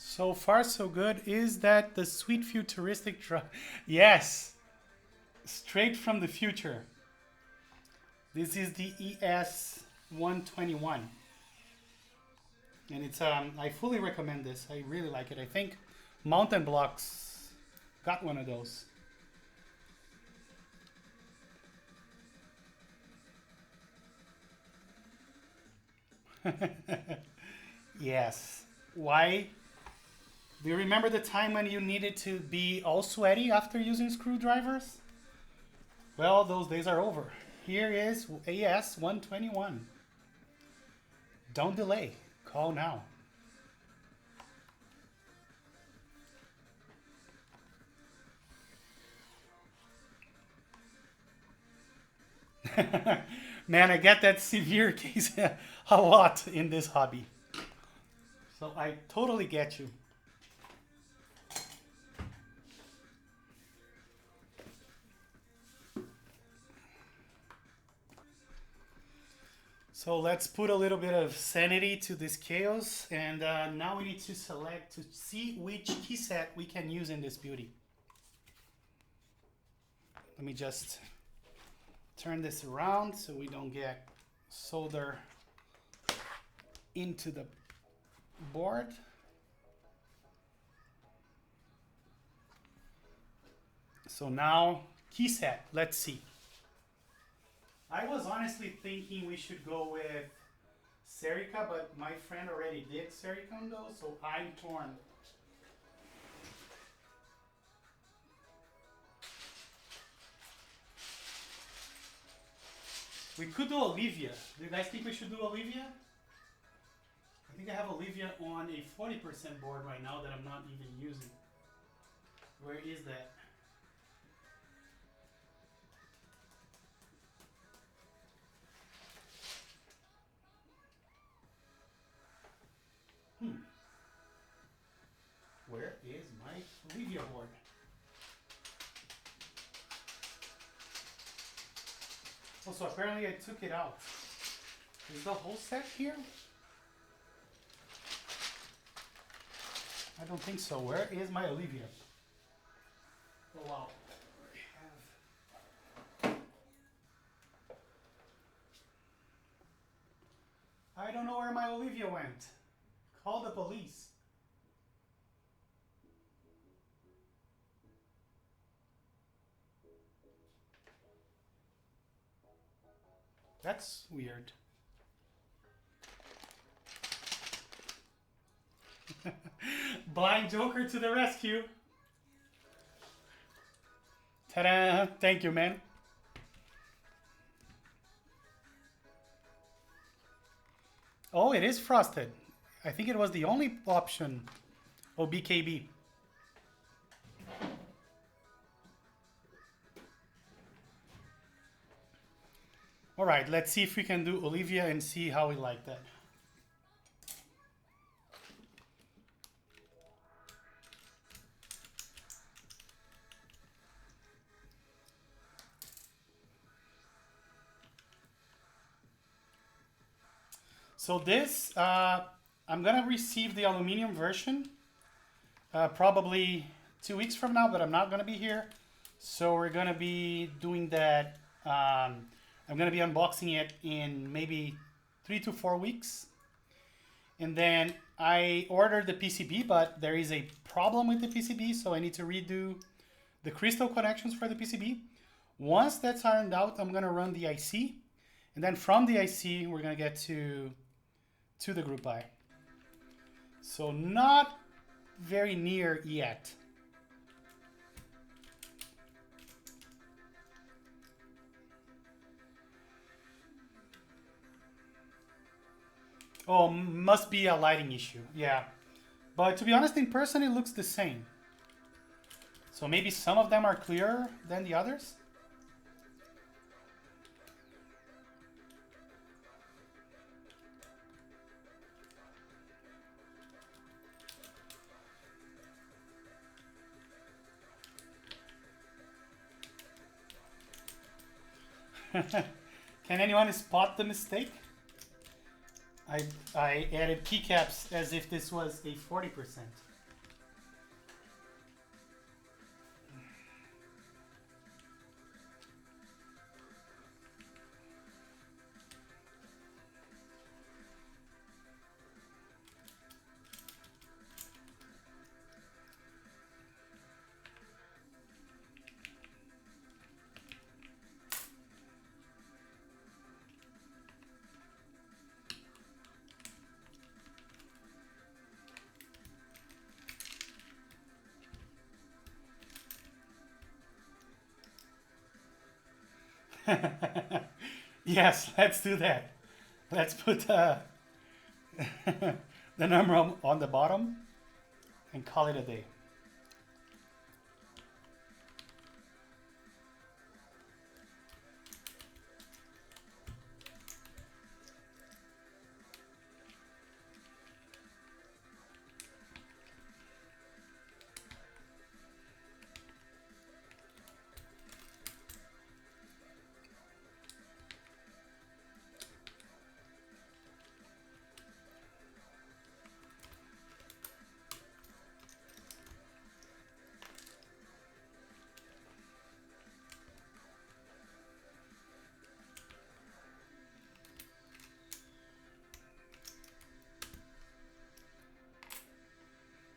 So far, so good. Is that the sweet futuristic drug? Yes, straight from the future. This is the ES121, and it's I fully recommend this. I really like it. I think Mountain Blocks got one of those. Yes. Why? Do you remember the time when you needed to be all sweaty after using screwdrivers? Well, those days are over. Here is AS121. Don't delay. Call now. Man, I get that severe case a lot in this hobby. So I totally get you. So let's put a little bit of sanity to this chaos, and now we need to select to see which key set we can use in this beauty. Let me just turn this around so we don't get solder into the board. So now key set, let's see. I was honestly thinking we should go with Serica, but my friend already did Sericon though, so I'm torn. We could do Olivia. Do you guys think we should do Olivia? I think I have Olivia on a 40% board right now that I'm not even using. Where is that? Where is my Olivia board? Oh, so apparently I took it out. Is the whole set here? I don't think so. Where is my Olivia? Oh wow. I don't know where my Olivia went. Call the police. That's weird. Blind Joker to the rescue. Ta-da! Thank you, man. Oh, it is frosted. I think it was the only option. Oh, BKB. All right, let's see if we can do Olivia and see how we like that. So this, I'm gonna receive the aluminum version probably 2 weeks from now, but I'm not gonna be here. So we're gonna be doing that. I'm gonna be unboxing it in maybe 3 to 4 weeks. And then I ordered the PCB, but there is a problem with the PCB, so I need to redo the crystal connections for the PCB. Once that's ironed out, I'm gonna run the IC, and then from the IC, we're gonna get to the group buy. So not very near yet. Oh, must be a lighting issue. Yeah. But to be honest, in person, it looks the same. So maybe some of them are clearer than the others? Can anyone spot the mistake? I added keycaps as if this was a 40%. Yes, let's do that. Let's put the number on the bottom and call it a day.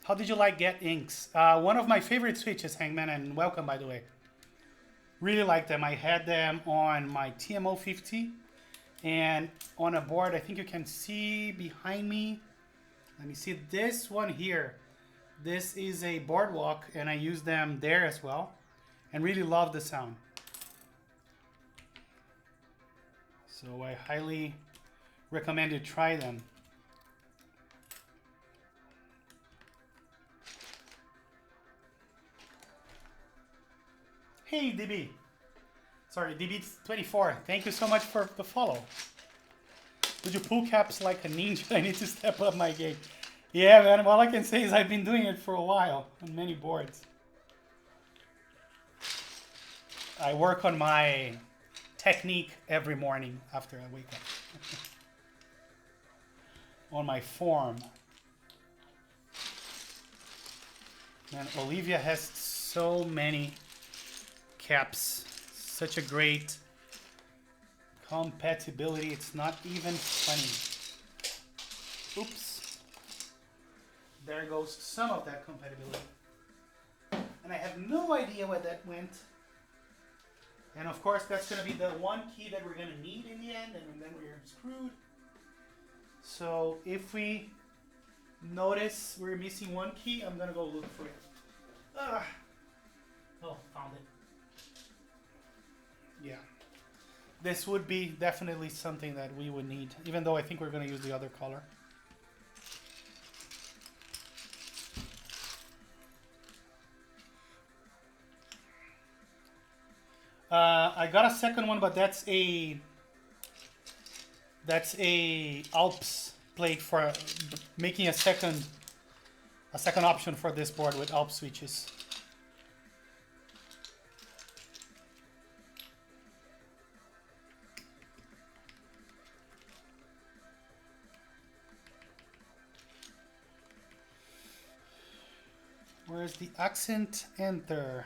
How did you like Gateron Inks? One of my favorite switches, Hangman, and welcome, by the way. Really like them. I had them on my TMO50 and on a board. I think you can see behind me. Let me see this one here. This is a boardwalk, and I use them there as well, and really love the sound. So I highly recommend you try them. Hey, DB. Sorry, DB24. Thank you so much for the follow. Would you pull caps like a ninja? I need to step up my game. Yeah, man. All I can say is I've been doing it for a while on many boards. I work on my technique every morning after I wake up. On my form. Man, Olivia has so many caps, such a great compatibility, it's not even funny. Oops, there goes some of that compatibility, and I have no idea where that went. And of course that's going to be the one key that we're going to need in the end, and then we're screwed. So if we notice we're missing one key, I'm going to go look for it. Oh, found it. Yeah, this would be definitely something that we would need, even though I think we're going to use the other color. I got a second one, but that's a Alps plate for making a second option for this board with Alps switches. Where's the accent enter?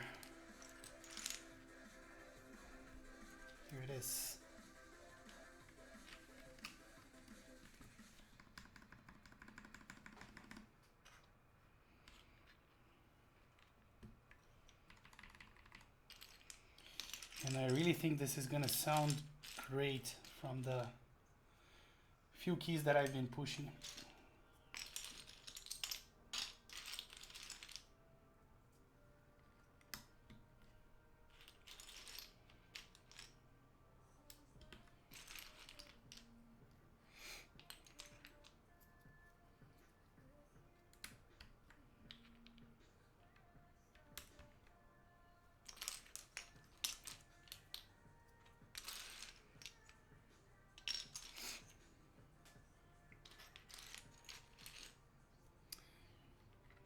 And I really think this is gonna sound great from the few keys that I've been pushing.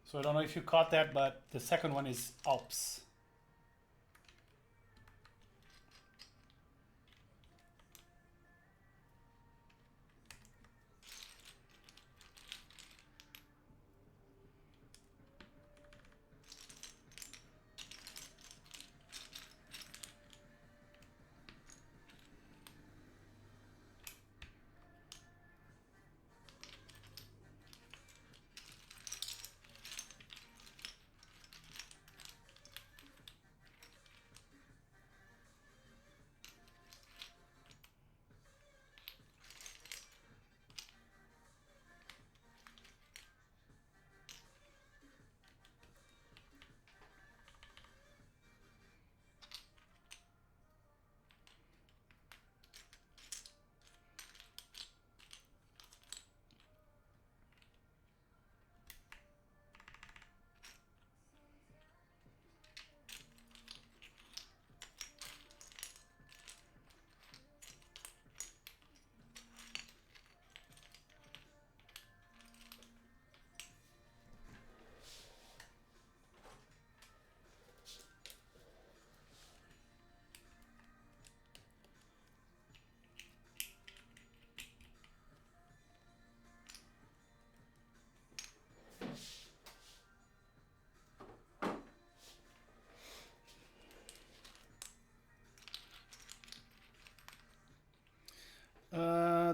So I don't know if you caught that, but the second one is Alps.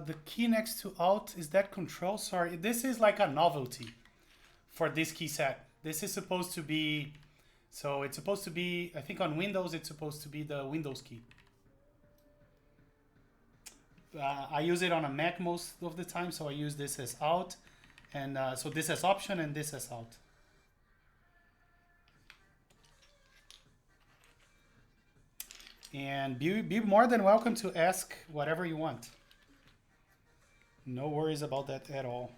The key next to Alt, is that Control? Sorry, this is like a novelty for this key set. This is supposed to be, so it's supposed to be, I think on Windows, it's supposed to be the Windows key. I use it on a Mac most of the time, so I use this as Alt. And so this as Option and this as Alt. And be more than welcome to ask whatever you want. No worries about that at all.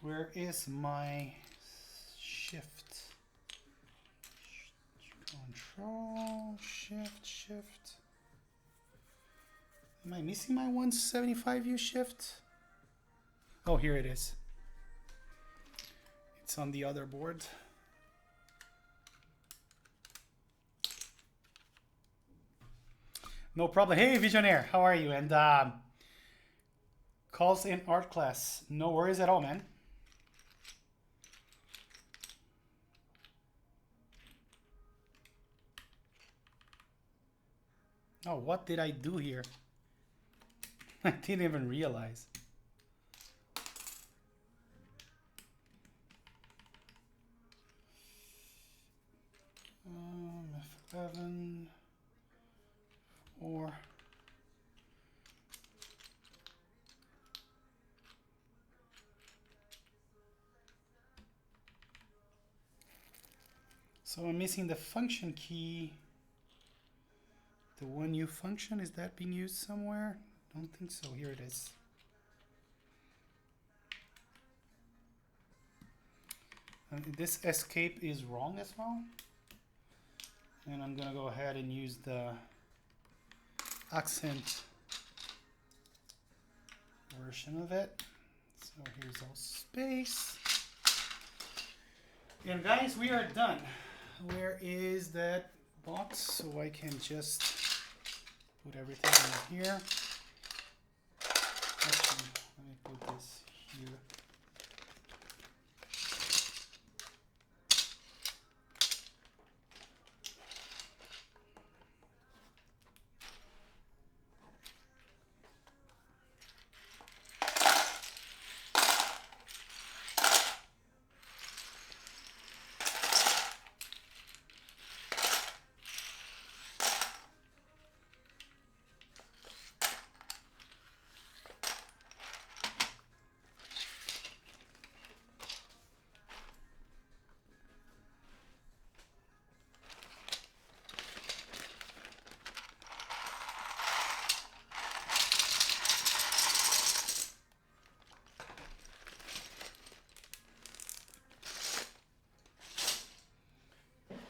Where is my shift? Control, shift. Am I missing my 175 view shift? Oh, here it is. It's on the other board. No problem. Hey, Visionaire, how are you? And calls in art class. No worries at all, man. Oh, what did I do here? I didn't even realize. F11, 4. So I'm missing the function key. The one new function, is that being used somewhere? Don't think so. Here it is. And this escape is wrong as well. And I'm gonna go ahead and use the accent version of it. So here's all space. And guys, we are done. Where is that box? So I can just put everything in here. Actually, let me put this here.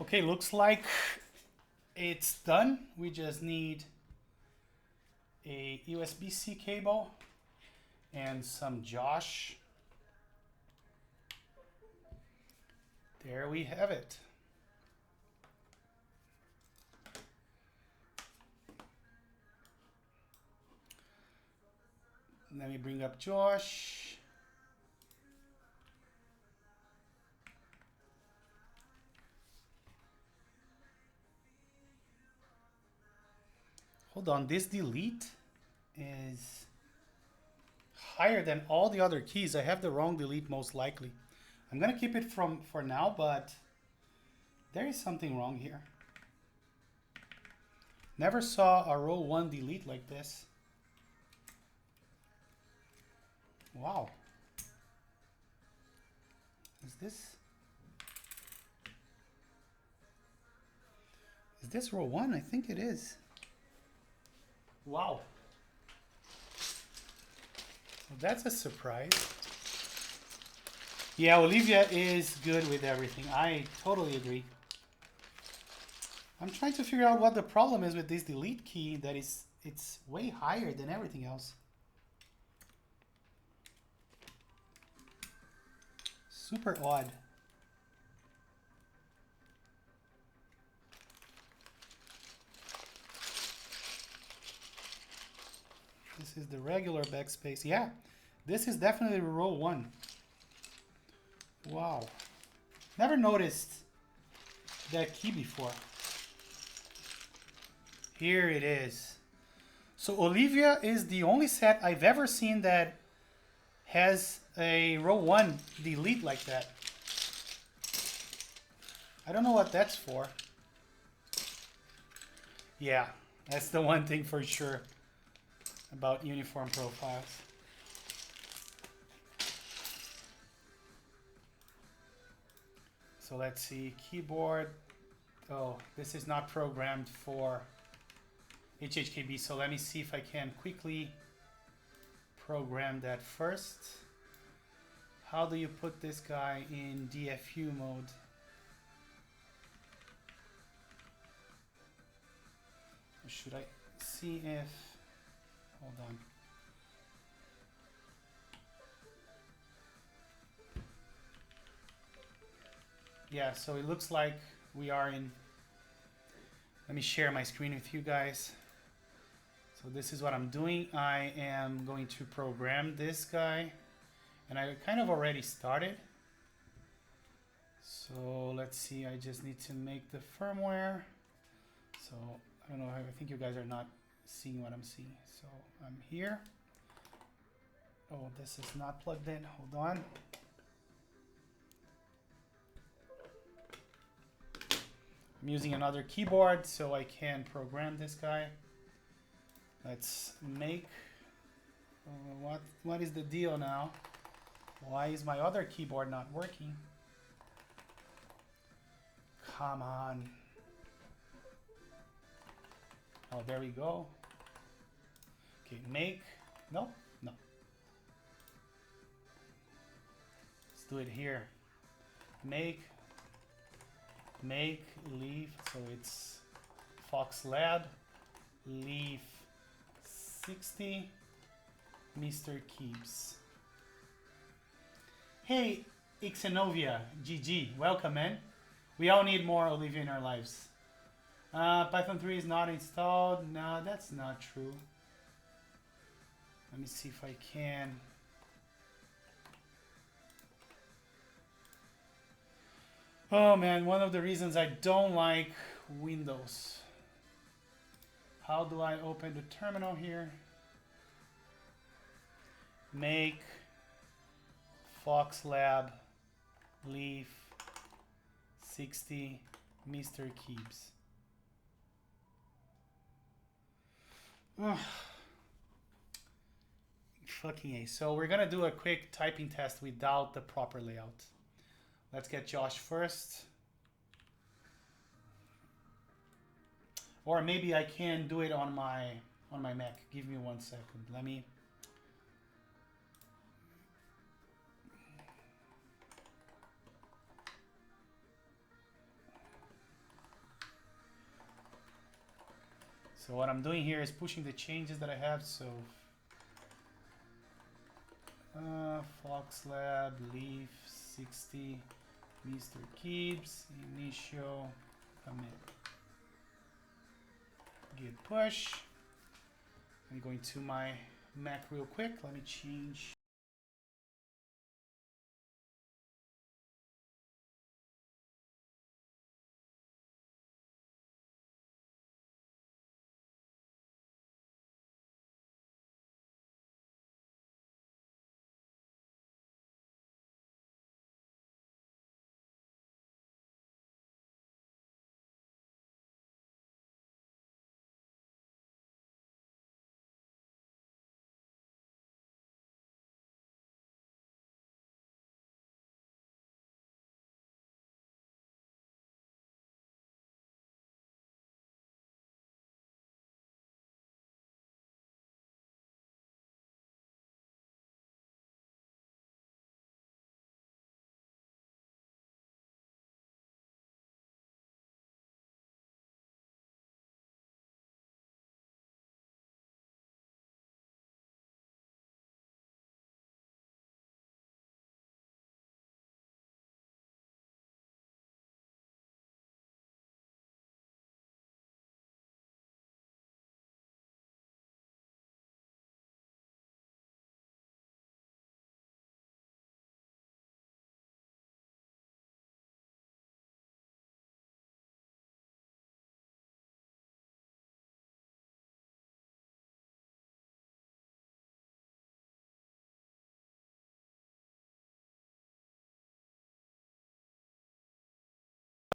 Okay, looks like it's done. We just need a USB-C cable and some Josh. There we have it. Let me bring up Josh. Hold on, this delete is higher than all the other keys. I have the wrong delete most likely. I'm gonna keep it for now, but there is something wrong here. Never saw a row 1 delete like this. Wow. Is this row 1? I think it is. Wow. So that's a surprise. Yeah, Olivia is good with everything. I totally agree. I'm trying to figure out what the problem is with this delete key that it's way higher than everything else. Super odd. This is the regular backspace. Yeah, this is definitely row 1. Wow. Never noticed that key before. Here it is. So Olivia is the only set I've ever seen that has a row 1 delete like that. I don't know what that's for. Yeah, that's the one thing for sure about uniform profiles. So let's see, keyboard. Oh, this is not programmed for HHKB, so let me see if I can quickly program that first. How do you put this guy in DFU mode? Or should I see if, hold on. Yeah, so it looks like we are in, let me share my screen with you guys. So this is what I'm doing. I am going to program this guy, and I kind of already started. So let's see, I just need to make the firmware. So I don't know, I think you guys are not seeing what I'm seeing. So I'm here. Oh, this is not plugged in, hold on. I'm using another keyboard so I can program this guy. Let's make, what is the deal now? Why is my other keyboard not working? Come on. Oh, there we go. Okay, make, no. Let's do it here. Make leaf, so it's Fox Lab, Leaf60, Mr. Keeps. Hey, Ixenovia, GG, welcome man. We all need more Olivia in our lives. Python 3 is not installed. No, that's not true. Let me see if I can. Oh man, one of the reasons I don't like Windows. How do I open the terminal here? Make Fox Lab Leaf60 Mr. Keeps. Fucking A. So we're gonna do a quick typing test without the proper layout. Let's get Josh first. Or maybe I can do it on my Mac. Give me 1 second. Let me. So what I'm doing here is pushing the changes that I have. So Fox Lab, Leaf60, Mr. Gibbs, initial commit, git push. I'm going to my Mac real quick. Let me change.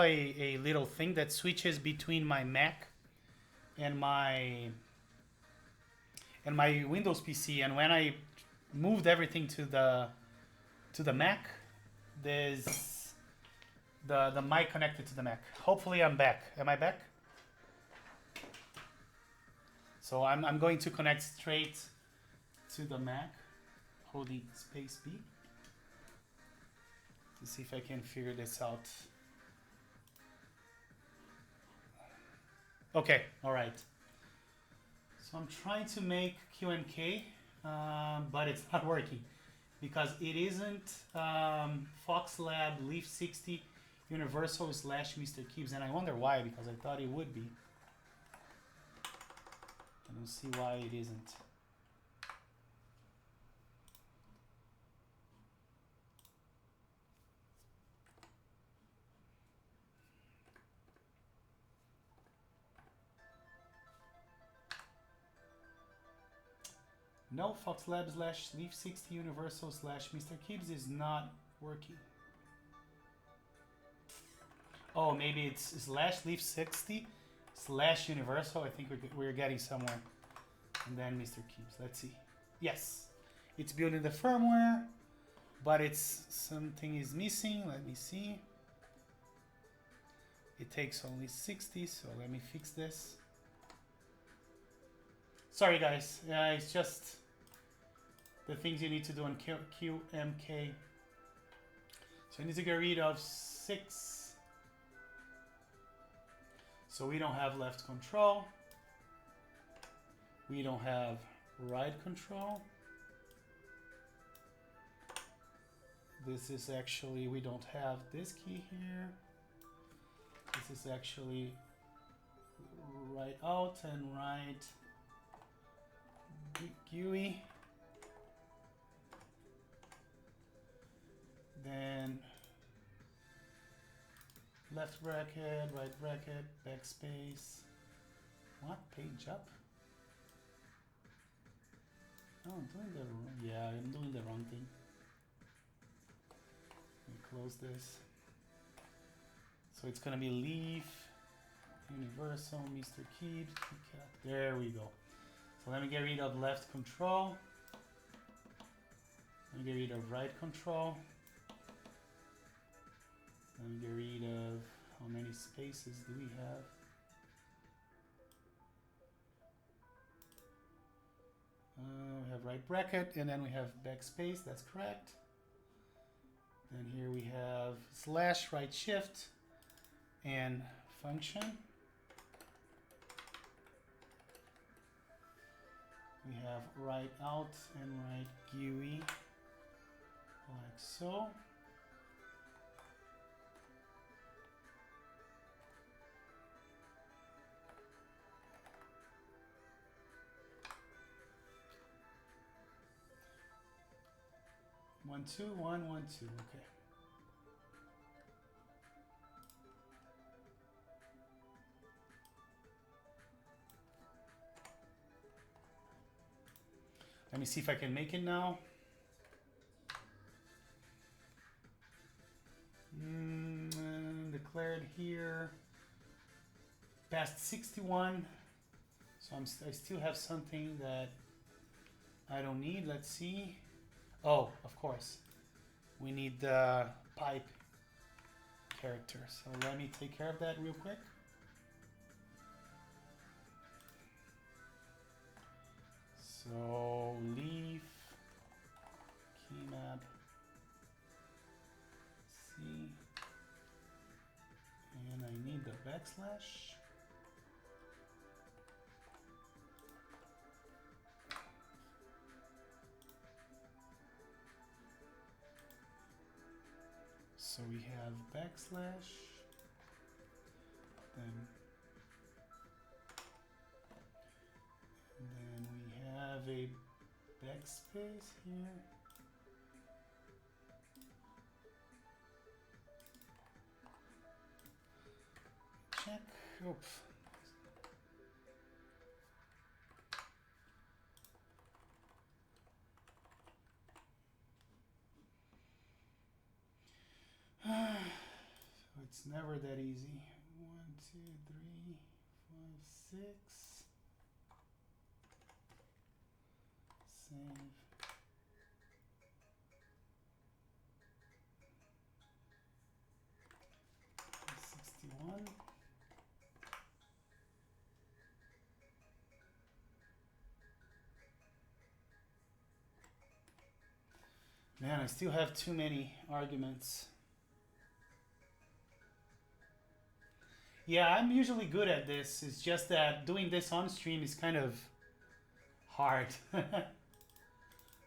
A little thing that switches between my Mac and my Windows PC, and when I moved everything to the Mac, there's the mic connected to the Mac. Hopefully I'm back. Am I back? So I'm going to connect straight to the Mac, holding space B, to see if I can figure this out. Okay, all right. So I'm trying to make QMK, but it's not working because it isn't Fox Lab Leaf60 Universal / Mr. Gibbs, and I wonder why, because I thought it would be. I don't see why it isn't. No, Fox Lab / Leaf60 Universal / Mr. Gibbs is not working. Oh, maybe it's / Leaf60 / Universal. I think we're getting somewhere. And then Mr. Gibbs. Let's see. Yes, it's building the firmware, but it's something is missing. Let me see. It takes only 60, so let me fix this. Sorry guys, it's just the things you need to do on QMK. So I need to get rid of 6. So we don't have left control. We don't have right control. This is actually, we don't have this key here. This is actually right out and right GUI. Then left bracket, right bracket, backspace. What? Page up? Oh, I'm doing the wrong. Yeah, I'm doing the wrong thing. Let me close this. So it's gonna be Leaf, Universal, Mr. Gibbs. There we go. So let me get rid of left control. Let me get rid of right control. Let me get rid of, how many spaces do we have? We have right bracket, and then we have backspace, that's correct. Then here we have / right shift and function. We have right out and right GUI, like so. One, two, one, one, two, okay. Let me see if I can make it now. Declared here. Past 61. So I still have something that I don't need. Let's see. Oh, of course. We need the pipe character. So let me take care of that real quick. So leaf key map C, and I need the backslash. So we have backslash, then we have a backspace here. Check. Oops. So it's never that easy. 1, 2, 3, 5, 6. Save. '61. Man, I still have too many arguments. Yeah, I'm usually good at this. It's just that doing this on stream is kind of hard.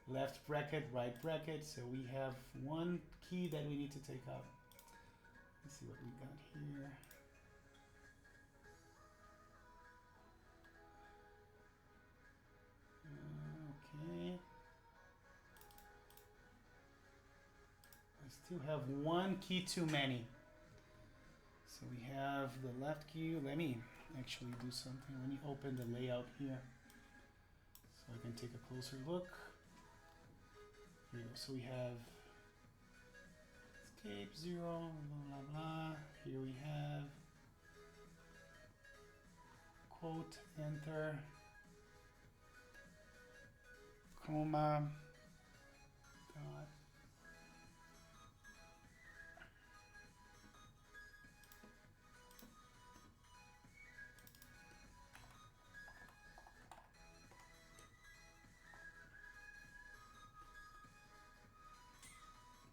Left bracket, right bracket. So we have one key that we need to take out. Let's see what we got here. Okay. I still have one key too many. So we have the left key. Let me actually do something. Let me open the layout here so I can take a closer look. Here we go. So we have escape 0, blah, blah, blah. Here we have quote, enter, comma, dot.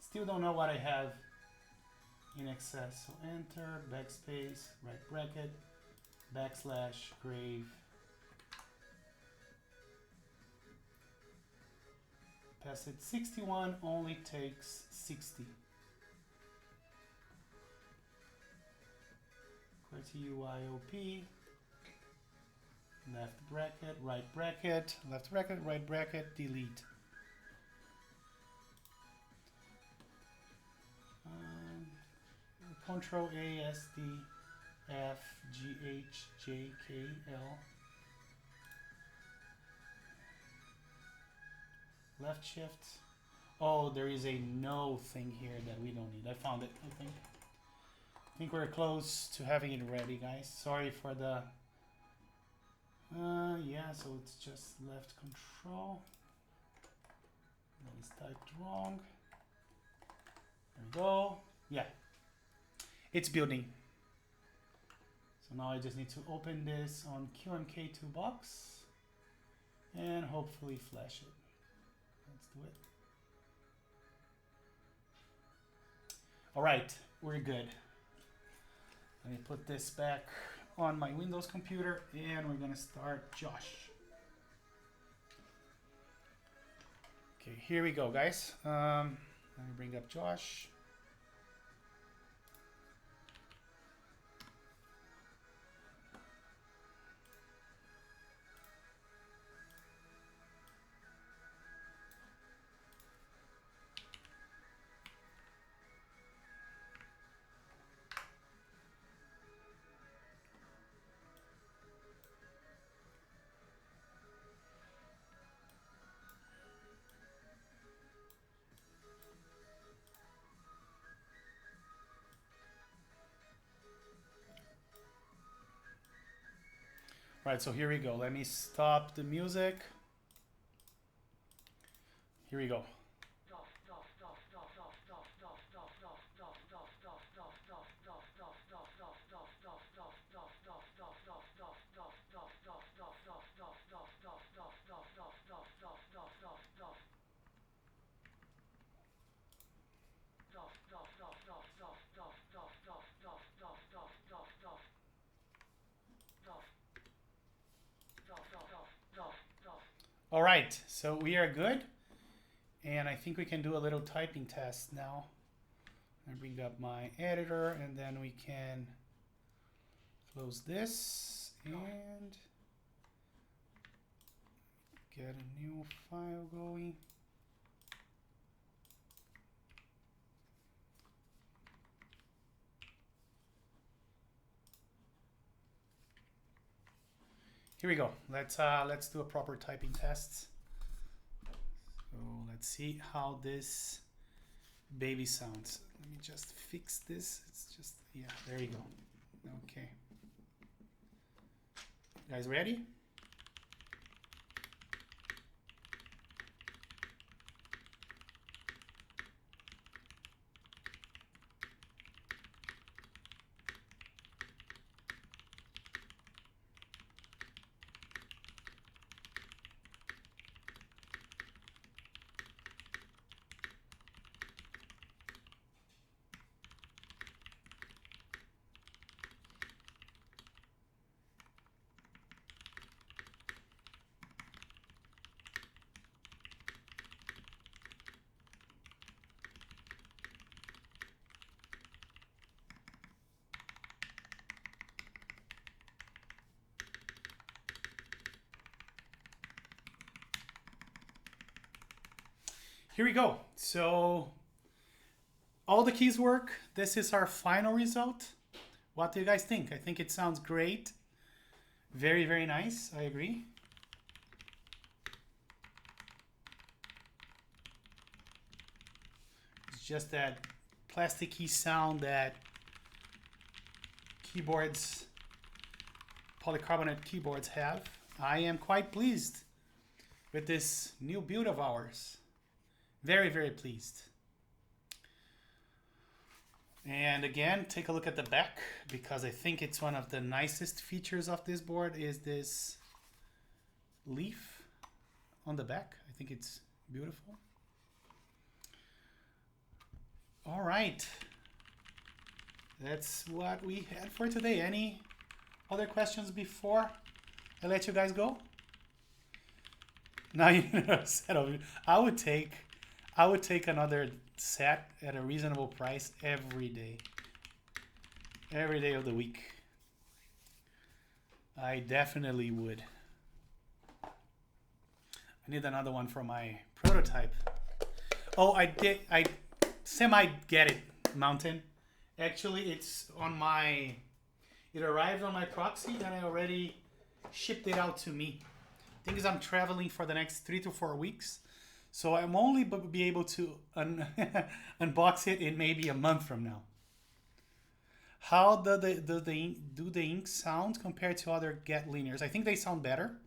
Still don't know what I have in excess. So enter, backspace, right bracket, backslash, grave. Pass it 61 only takes 60. QWERTY UIOP. Left bracket, right bracket, left bracket, right bracket, delete. Control A, S, D, F, G, H, J, K, L. Left shift. Oh, there is a no thing here that we don't need. I found it, I think. I think we're close to having it ready, guys. Sorry for the... yeah, so it's just left control. That is typed wrong. There we go. Yeah. It's building. So now I just need to open this on QMK2 box and hopefully flash it. Let's do it. All right, we're good. Let me put this back on my Windows computer and we're gonna start Josh. Okay, here we go, guys. Let me bring up Josh. Right, so here we go. Let me stop the music. Here we go. All right, so we are good. And I think we can do a little typing test now. I bring up my editor and then we can close this and get a new file going. Here we go. Let's do a proper typing test. So let's see how this baby sounds. Let me just fix this. It's just, yeah, there you go. Okay. You guys ready? Here we go. So all the keys work. This is our final result. What do you guys think? I think it sounds great. Very, very nice. I agree. It's just that plasticky sound that keyboards, polycarbonate keyboards have. I am quite pleased with this new build of ours. Very, very pleased. And again, take a look at the back because I think it's one of the nicest features of this board is this leaf on the back. I think it's beautiful. All right. That's what we had for today. Any other questions before I let you guys go? Now you know, I would take another set at a reasonable price every day of the week. I definitely would. I need another one for my prototype. Oh, I semi get it, Mountain. Actually, it's on my, it arrived on my proxy and I already shipped it out to me. Thing is, I'm traveling for the next 3 to 4 weeks. So I'm only be able to unbox it in maybe a month from now. How do the inks sound compared to other Get linears? I think they sound better,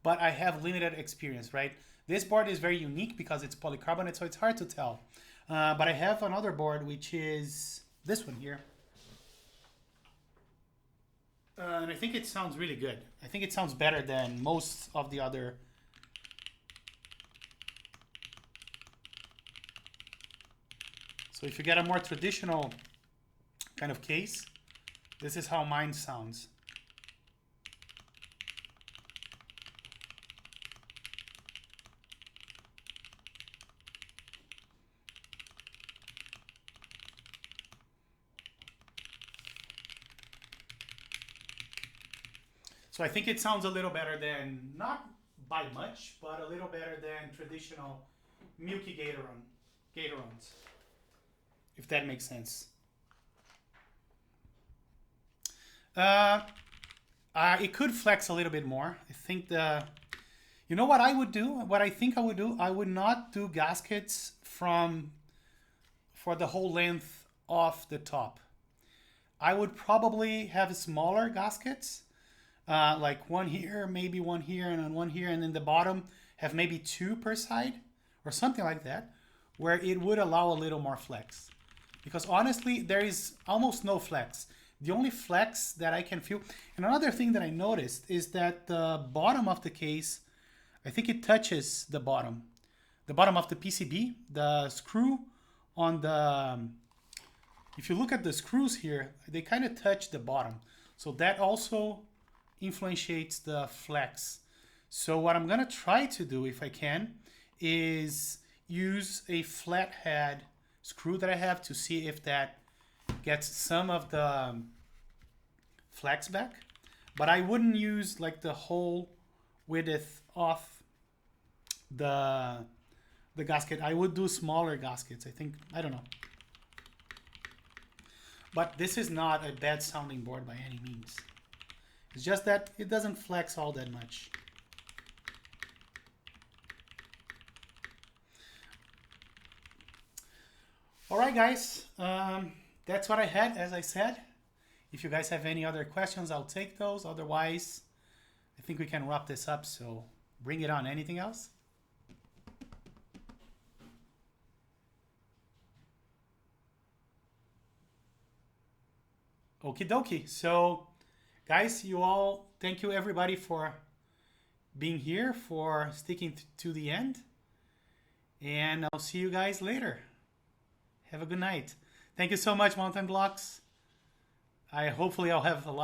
but I have limited experience, right? This board is very unique because it's polycarbonate, so it's hard to tell. But I have another board, which is this one here. And I think it sounds really good. I think it sounds better than most of the other. So if you get a more traditional kind of case, this is how mine sounds. So I think it sounds a little better than, not by much, but a little better than traditional Milky Gaterons, if that makes sense. It could flex a little bit more. I think you know what I would do? What I think I would do? I would not do gaskets for the whole length of the top. I would probably have smaller gaskets, like one here, maybe one here, and then one here, and then the bottom have maybe 2 per side, or something like that, where it would allow a little more flex. Because honestly, there is almost no flex. The only flex that I can feel, and another thing that I noticed is that the bottom of the case, I think it touches the bottom of the PCB, the screw on the, if you look at the screws here, they kind of touch the bottom. So that also influences the flex. So what I'm gonna try to do, if I can, is use a flathead screw that I have to see if that gets some of the flex back. But I wouldn't use like the whole width of the gasket. I would do smaller gaskets, I think. I don't know. But this is not a bad sounding board by any means. It's just that it doesn't flex all that much. All right, guys. That's what I had, as I said. If you guys have any other questions, I'll take those. Otherwise, I think we can wrap this up. So bring it on. Anything else? Okie dokie. So, guys, thank you everybody for being here, for sticking to the end. And I'll see you guys later. Have a good night. Thank you so much, Mountain Blocks. Hopefully I'll have a lot